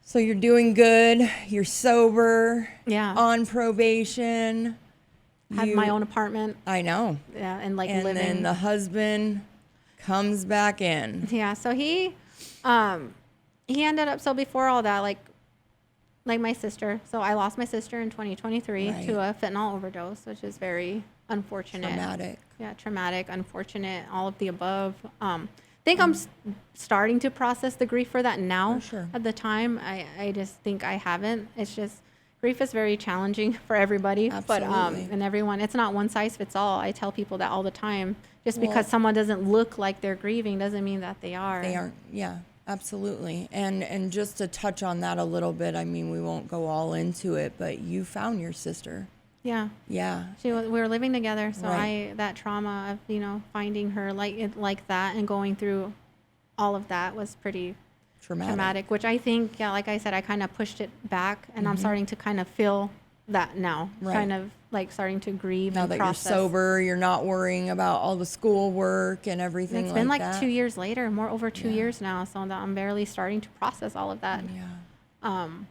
So you're doing good. You're sober. Yeah. On probation. Had my own apartment. I know. Yeah, and living. And then the husband comes back in. Yeah, so he ended up, so before all that, like my sister. So I lost my sister in 2023 to a fentanyl overdose, which is very unfortunate. Traumatic. Yeah, traumatic, unfortunate, all of the above. I think I'm starting to process the grief for that now. For sure. At the time, I just think I haven't. It's just, grief is very challenging for everybody. Absolutely. But and everyone, it's not one size fits all. I tell people that all the time. Just because someone doesn't look like they're grieving doesn't mean that they are. They aren't. Yeah, absolutely. And just to touch on that a little bit, I mean, we won't go all into it, but you found your sister. Yeah. Yeah. We were living together, so that trauma of finding her like that and going through all of that was pretty traumatic, which I think, like I said, I kind of pushed it back, and I'm starting to kind of feel that now, kind of like starting to grieve now and that process. You're sober, you're not worrying about all the school work and everything. And it's been like 2 years later, over 2 years now, so that I'm barely starting to process all of that. And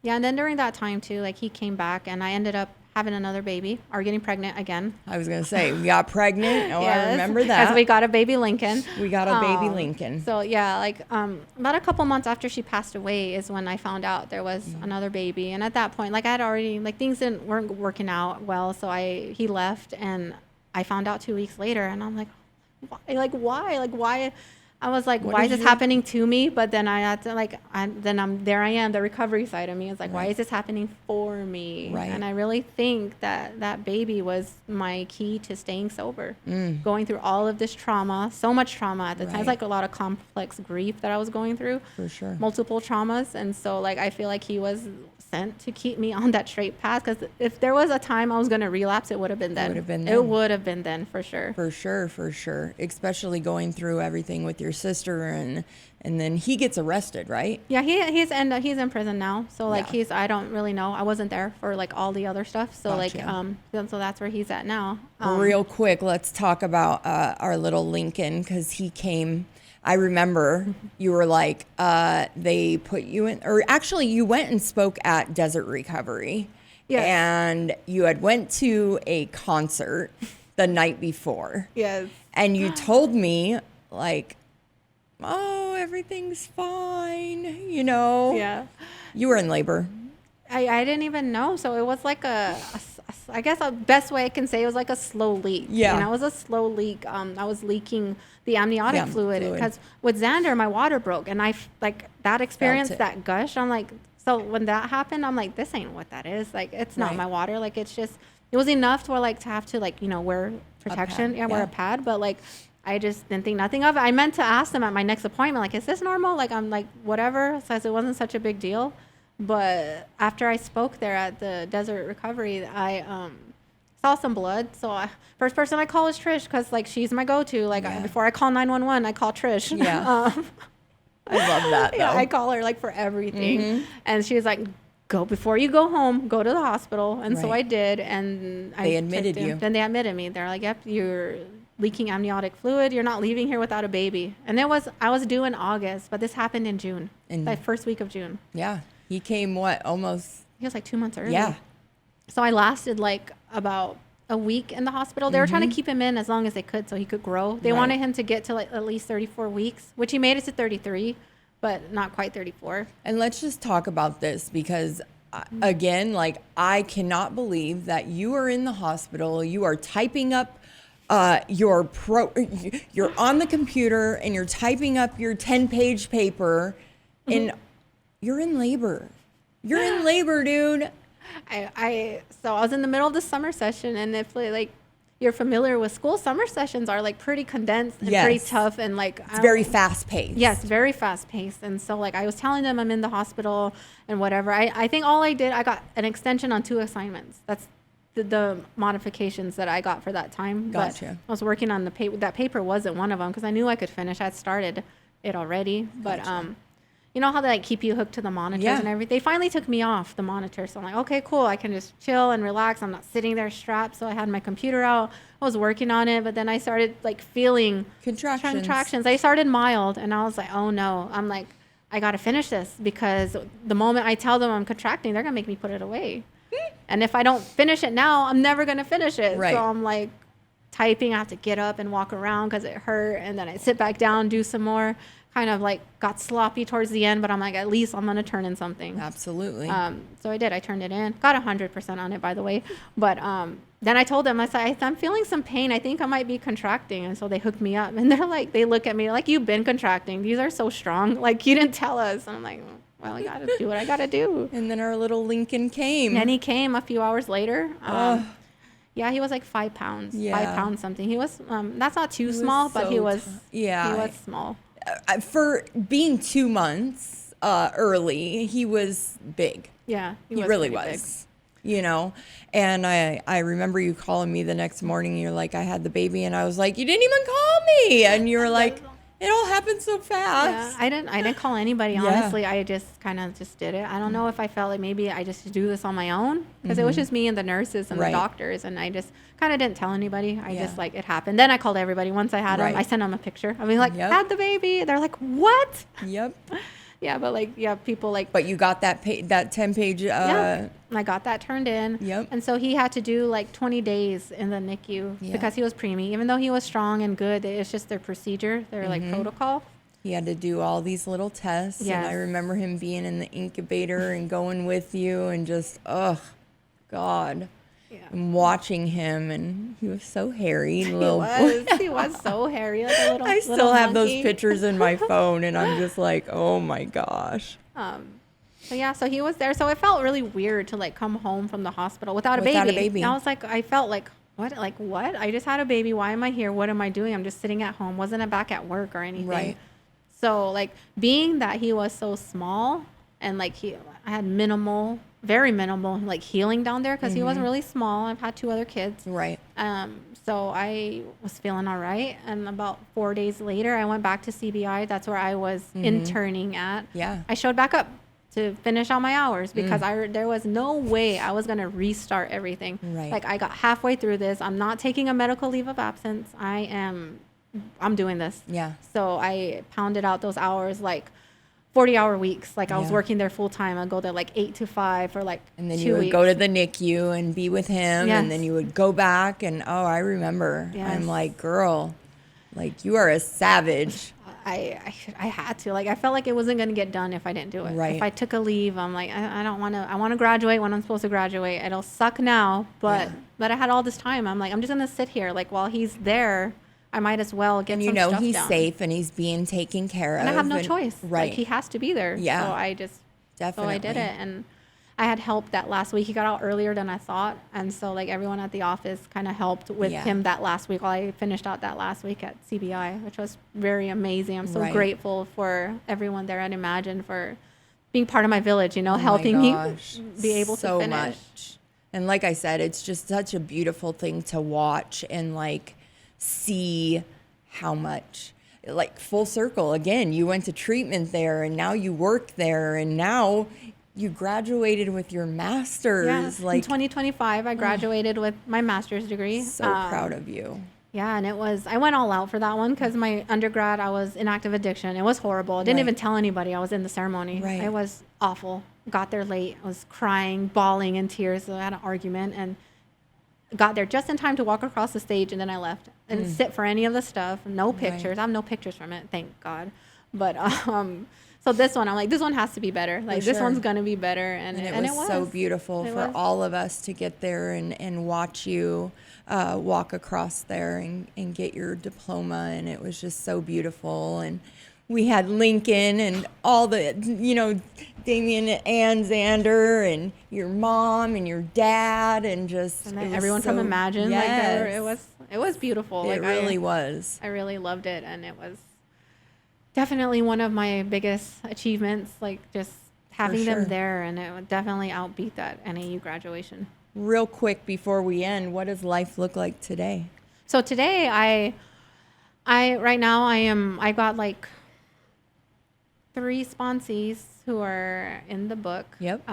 then during that time too, like he came back, and I ended up having another baby, or getting pregnant again. I was going to say, we got pregnant. Oh, yes, I remember that. As we got a baby Lincoln. We got a baby Lincoln. So yeah, like about a couple months after she passed away is when I found out there was another baby. And at that point, like I had already, like things weren't working out well. So he left, and I found out 2 weeks later, and I'm like, why? I was like, why is this happening to me? But then I had to there I am, the recovery side of me is like, why is this happening for me? Right. And I really think that baby was my key to staying sober, going through all of this trauma, so much trauma at the time. It's like a lot of complex grief that I was going through. For sure. Multiple traumas. And so like, I feel like he was sent to keep me on that straight path, because if there was a time I was going to relapse, it would have been then. It would have been then, for sure. For sure. Especially going through everything with your sister, and then he gets arrested, right? Yeah, he's in prison now. So like I don't really know. I wasn't there for like all the other stuff. So gotcha. So that's where he's at now. Real quick, let's talk about our little Lincoln, because he came. I remember you were like, they put you in, or actually you went and spoke at Desert Recovery. Yes. And you had went to a concert the night before. Yes. And you told me like, oh, everything's fine, Yeah. You were in labor. I didn't even know. So it was like I guess the best way I can say it was like a slow leak. Yeah. And it was a slow leak. I was leaking the amniotic fluid, because with Xander, my water broke, and I like that experience, that gush. I'm like, so when that happened, I'm like, this ain't what that is. Like, it's not my water. Like, it's just, it was enough to have to wear protection. Wear a pad. But like, I just didn't think nothing of it. I meant to ask them at my next appointment, like, is this normal? Like, I'm like, whatever. Says it wasn't such a big deal. But after I spoke there at the Desert Recovery, I saw some blood. So first person I call is Trish, because like she's my go-to. Like before I call 911, I call Trish. Yeah. I love that. Though. Yeah, I call her like for everything. And she was like, before you go home, go to the hospital. And so I did. And they admitted you. Then they admitted me. They're like, yep, you're leaking amniotic fluid. You're not leaving here without a baby. And I was due in August, but this happened in June, the first week of June. Yeah. He came almost? He was like 2 months early. Yeah. So I lasted like about a week in the hospital. They were trying to keep him in as long as they could so he could grow. They wanted him to get to like at least 34 weeks, which he made it to 33, but not quite 34. And let's just talk about this because again, like I cannot believe that you are in the hospital, you are typing up you're on the computer and you're typing up your 10-page paper and you're in labor. You're in labor, dude. So I was in the middle of the summer session, and if like you're familiar with school, summer sessions are like pretty condensed and pretty tough, and like it's very fast paced. Yes, very fast paced. And so like I was telling them I'm in the hospital and whatever. I think all I did, I got an extension on 2 assignments. That's the modifications that I got for that time. Gotcha. But I was working on the paper. That paper wasn't one of them because I knew I could finish. I'd started it already, but you know how they like keep you hooked to the monitors and everything? They finally took me off the monitor. So I'm like, okay, cool. I can just chill and relax. I'm not sitting there strapped. So I had my computer out. I was working on it, but then I started like feeling contractions. They started mild, and I was like, oh no. I'm like, I got to finish this because the moment I tell them I'm contracting, they're going to make me put it away. And if I don't finish it now, I'm never going to finish it. Right. So I'm like typing. I have to get up and walk around because it hurt. And then I sit back down, do some more. Kind of like got sloppy towards the end, but I'm like, at least I'm going to turn in something. Absolutely. So I did. I turned it in. Got 100% on it, by the way. But then I told them, I said, I'm feeling some pain. I think I might be contracting. And so they hooked me up. And they're like, they look at me like, you've been contracting. These are so strong. Like, you didn't tell us. And I'm like, well, I got to do what I got to do. And then our little Lincoln came. And he came a few hours later. Yeah, he was like 5 pounds. 5 pounds something. He was, that's not too small, but he was small. For being 2 months early, he was big. Yeah, he really was. Big. You know, and I remember you calling me the next morning. You're like, I had the baby, and I was like, you didn't even call me, and you were like, it all happened so fast. Yeah, I didn't call anybody. Honestly, I just kind of just did it. I don't know if I felt like maybe I just do this on my own because it was just me and the nurses and the doctors, and I just kind of didn't tell anybody. I just like it happened. Then I called everybody once I had him. I sent them a picture. I mean, like, had the baby. They're like, what? Yep. Yeah, but like, people like. But you got that 10-page. I got that turned in. Yep. And so he had to do like 20 days in the NICU because he was preemie. Even though he was strong and good, it's just their procedure, their like protocol. He had to do all these little tests. Yes. And I remember him being in the incubator and going with you and just, oh, God. Yeah. And watching him, and he was so hairy. He was so hairy. Like a little, I still have those pictures in my phone, and I'm just like, oh my gosh. So he was there. So it felt really weird to like come home from the hospital without a baby. I was like, I felt like, what? Like, what? I just had a baby. Why am I here? What am I doing? I'm just sitting at home. Wasn't back at work or anything. Right. So like being that he was so small and like I had very minimal like healing down there because he wasn't really small. I've had 2 other kids. Right. So I was feeling all right. And about 4 days later, I went back to CBI. That's where I was interning at. Yeah. I showed back up to finish out my hours because there was no way I was going to restart everything. Right. Like I got halfway through this. I'm not taking a medical leave of absence. I'm doing this. Yeah. So I pounded out those hours like 40-hour weeks. Like I was working there full time. I'd go there like 8 to 5 for like 2 weeks. And then you would go to the NICU and be with him. Yes. And then you would go back and, I remember. Yes. I'm like, girl, like you are a savage. I had to. Like I felt like it wasn't going to get done if I didn't do it. Right. If I took a leave, I'm like, I don't want to. I want to graduate when I'm supposed to graduate. It'll suck now, but I had all this time. I'm like, I'm just going to sit here. Like while he's there, I might as well get some stuff done. He's safe and he's being taken care of. And I have no choice. Right. Like he has to be there. Yeah. So I just, definitely. So I did it. And I had help that last week. He got out earlier than I thought. And so like everyone at the office kind of helped with him that last week while I finished out that last week at CBI, which was very amazing. I'm so grateful for everyone there at Imagine for being part of my village, you know, helping me be able to finish. Much. And like I said, it's just such a beautiful thing to watch and like see how much, like full circle. Again, you went to treatment there and now you work there and now you graduated with your master's. Like in 2025, I graduated with my master's degree. So proud of you. Yeah, and I went all out for that one because my undergrad, I was in active addiction. It was horrible. I didn't even tell anybody I was in the ceremony. It was awful. Got there late. I was crying, bawling in tears. So I had an argument and got there just in time to walk across the stage, and then I left. I didn't sit for any of the stuff. No pictures. I have no pictures from it, thank God. But so this one, I'm like, this one has to be better. Like this one's gonna be better, and it was so beautiful for all of us to get there and watch you walk across there and get your diploma, and it was just so beautiful. And we had Lincoln and all the, you know, Damien and Xander and your mom and your dad and just and everyone from Imagine. Like it was beautiful. It really was. I really loved it, and it was definitely one of my biggest achievements, like just having them there, and it would definitely outbeat that NAU graduation. Real quick before we end, what does life look like today? So today right now I got like 3 sponsees who are in the book. Yep.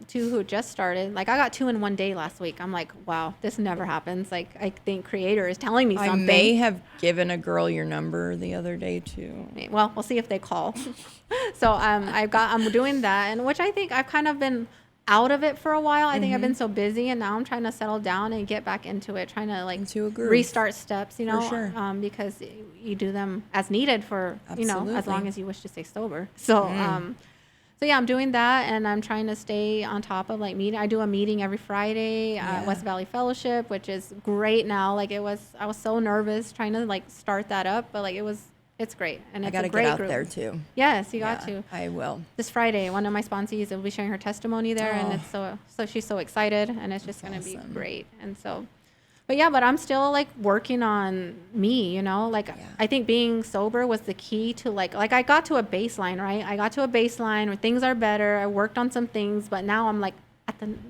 2 who just started. Like I got 2 in one day last week. I'm like, wow, this never happens. Like I think Creator is telling me something. I may have given a girl your number the other day too. Well, we'll see if they call. So I'm doing that, and which I think I've kind of been out of it for a while. I think I've been so busy, and now I'm trying to settle down and get back into it, trying to like restart steps, you know, because you do them as needed for, you know, as long as you wish to stay sober. So, so yeah, I'm doing that, and I'm trying to stay on top of like meeting. I do a meeting every Friday at West Valley Fellowship, which is great now. Like I was so nervous trying to like start that up, but like it's great, and it's a great get out group. There too. Yes, you got to. I will. This Friday, one of my sponsees will be sharing her testimony there, and it's so she's so excited, and it's just going to be great. And so, but I'm still like working on me, you know, like I think being sober was the key to like I got to a baseline, right? I got to a baseline where things are better. I worked on some things, but now I'm like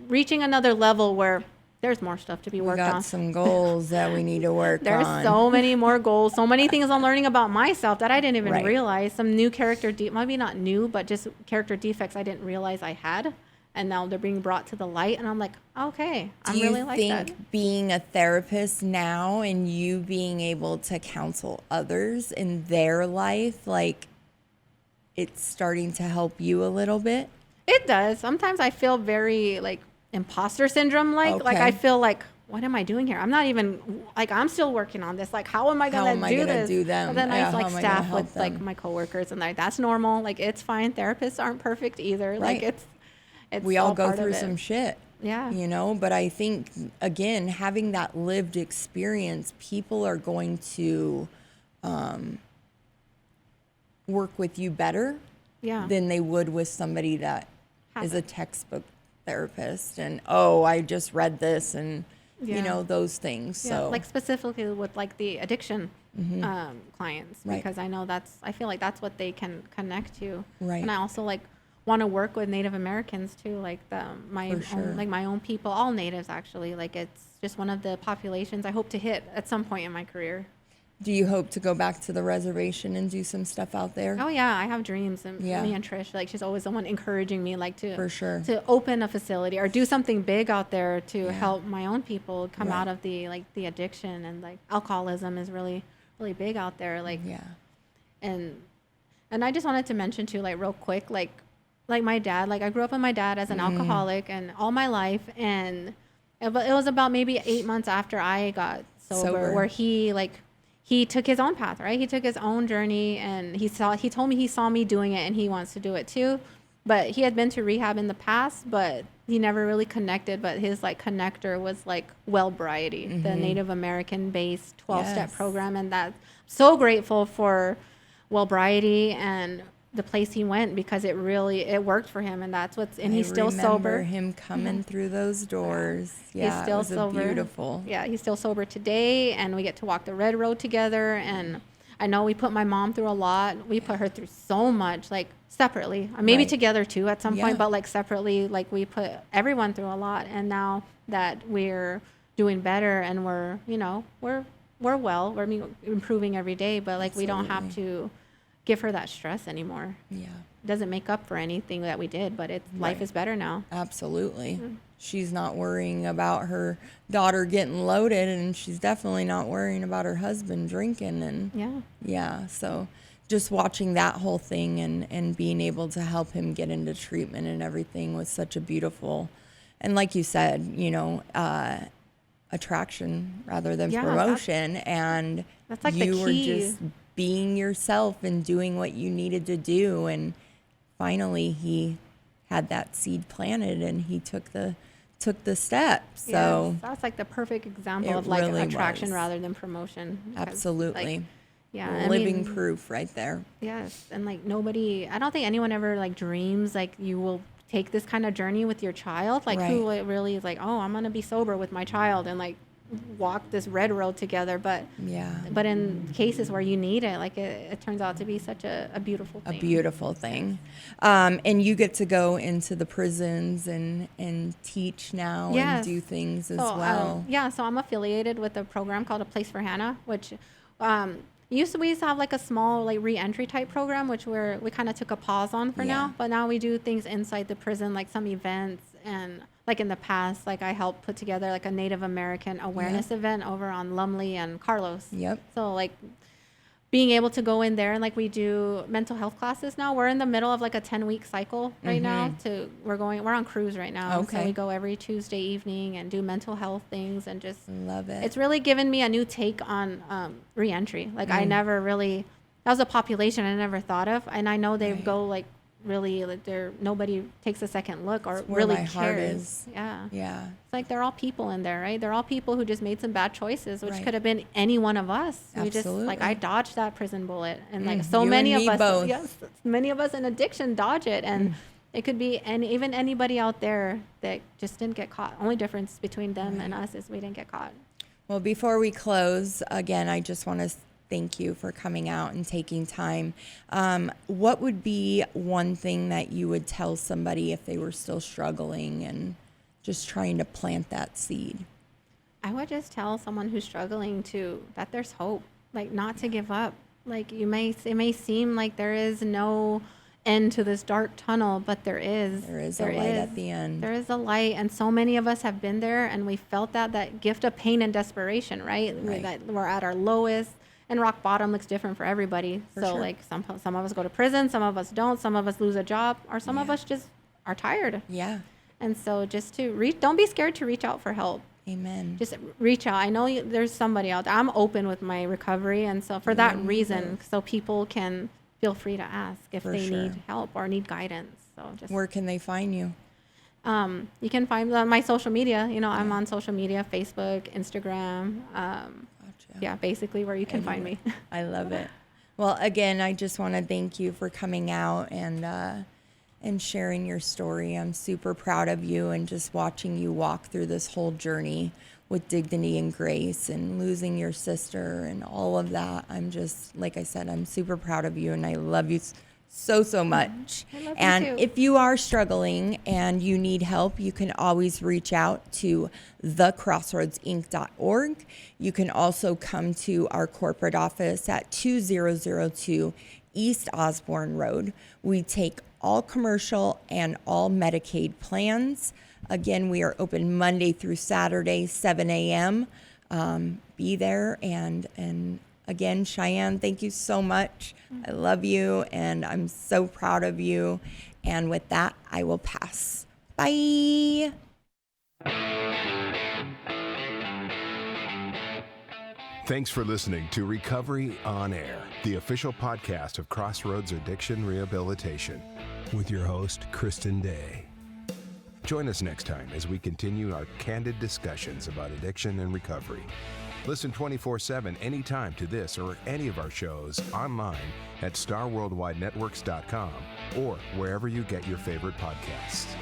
reaching another level where there's more stuff to be worked on. We got some goals that we need to work on. There's so many more goals, so many things I'm learning about myself that I didn't even realize. Some new maybe not new, but just character defects I didn't realize I had. And now they're being brought to the light. And I'm like, okay, I'm really like that. Do you think being a therapist now and you being able to counsel others in their life, like it's starting to help you a little bit? It does. Sometimes I feel very like imposter syndrome like I feel like, what am I doing here? I'm not even like, I'm still working on this, like how am I gonna do them? But then I like staff with like my coworkers, and like that's normal, like it's fine. Therapists aren't perfect either. Like it's we all go through some shit, you know, but I think again, having that lived experience, people are going to work with you better than they would with somebody that is a textbook therapist and I just read this and you know those things. So like specifically with like the addiction clients, because I feel like that's what they can connect to. And I also like want to work with Native Americans too, like my own people, all natives actually. Like it's just one of the populations I hope to hit at some point in my career. Do you hope to go back to the reservation and do some stuff out there? Oh yeah, I have dreams. And me and Trish, like she's always the one encouraging me, like to open a facility or do something big out there to help my own people come out of the addiction, and like alcoholism is really, really big out there. Like and I just wanted to mention too, like real quick, like my dad, like I grew up with my dad as an alcoholic and all my life, and it was about maybe 8 months after I got sober. Where he took his own path, right? He took his own journey, and he told me he saw me doing it and he wants to do it too. But he had been to rehab in the past, but he never really connected. But his like connector was like Wellbriety, the Native American based 12-step program. And that's so grateful for Wellbriety and the place he went because it worked for him, and he's still sober. I remember him coming through those doors. Yeah, he's still sober. Beautiful. Yeah, he's still sober today, and we get to walk the red road together. And I know we put my mom through a lot. We put her through so much, like separately, maybe together too at some point, but like separately, like we put everyone through a lot. And now that we're doing better and we're well, we're improving every day, but like we don't have to give her that stress anymore. Yeah. It doesn't make up for anything that we did, but life is better now. Absolutely. Mm-hmm. She's not worrying about her daughter getting loaded, and she's definitely not worrying about her husband drinking. And so just watching that whole thing and being able to help him get into treatment and everything was such a beautiful, and like you said, attraction rather than promotion. And that's like you the key. were just being yourself and doing what you needed to do. And finally he had that seed planted and he took the steps. So that's like the perfect example of like really attraction rather than promotion. Absolutely. Like, living proof right there. Yes. And like I don't think anyone ever like dreams like you will take this kind of journey with your child. Like who really is like, oh, I'm going to be sober with my child and like walk this red road together. But in cases where you need it, like it turns out to be such a beautiful thing. A beautiful thing. And you get to go into the prisons and teach now and do things as well. So I'm affiliated with a program called A Place for Hannah, which we used to have like a small like re-entry type program, which we kind of took a pause on for now. But now we do things inside the prison, like some events. And like in the past, like I helped put together like a Native American awareness event over on Lumley and Carlos. Yep. So like being able to go in there and like we do mental health classes now. We're in the middle of like a 10-week cycle right now. We're on cruise right now. Okay. So we go every Tuesday evening and do mental health things and just love it. It's really given me a new take on reentry. Like I never really, that was a population I never thought of. And I know they go like really like nobody takes a second look or really cares. Heart is. Yeah. It's like they're all people in there, right? They're all people who just made some bad choices, which could have been any one of us. Absolutely. We just like I dodged that prison bullet, and like so many of us, both. Yes, many of us in addiction dodge it, and it could be even anybody out there that just didn't get caught. Only difference between them and us is we didn't get caught. Well, before we close, again, I just want to thank you for coming out and taking time. What would be one thing that you would tell somebody if they were still struggling and just trying to plant that seed? I would just tell someone who's struggling that there's hope, like not to give up. Like it may seem like there is no end to this dark tunnel, but there is. There is a light at the end. There is a light, and so many of us have been there, and we felt that gift of pain and desperation, right? That we're at our lowest. And rock bottom looks different for everybody. Like some of us go to prison, some of us don't, some of us lose a job, or some of us just are tired. Yeah. And so just don't be scared to reach out for help. Amen. Just reach out. I know there's somebody out there. I'm open with my recovery, and so for that reason, so people can feel free to ask if they need help or need guidance. So just where can they find you? You can find me on my social media. I'm on social media, Facebook, Instagram. Yeah, basically where you can find me. I love it. Well, again, I just want to thank you for coming out and sharing your story. I'm super proud of you, and just watching you walk through this whole journey with dignity and grace and losing your sister and all of that. I'm just, like I said, I'm super proud of you, and I love you so much. I love and you too. If you are struggling and you need help, you can always reach out to thecrossroadsinc.org. You can also come to our corporate office at 2002 East Osborne Road. We take all commercial and all Medicaid plans. Again, we are open Monday through Saturday, 7 a.m. Be there. And again, Cheyenne, thank you so much. I love you, and I'm so proud of you. And with that, I will pass. Bye. Thanks for listening to Recovery on Air, the official podcast of Crossroads Addiction Rehabilitation, with your host, Christin Day. Join us next time as we continue our candid discussions about addiction and recovery. Listen 24/7 anytime to this or any of our shows online at starworldwidenetworks.com or wherever you get your favorite podcasts.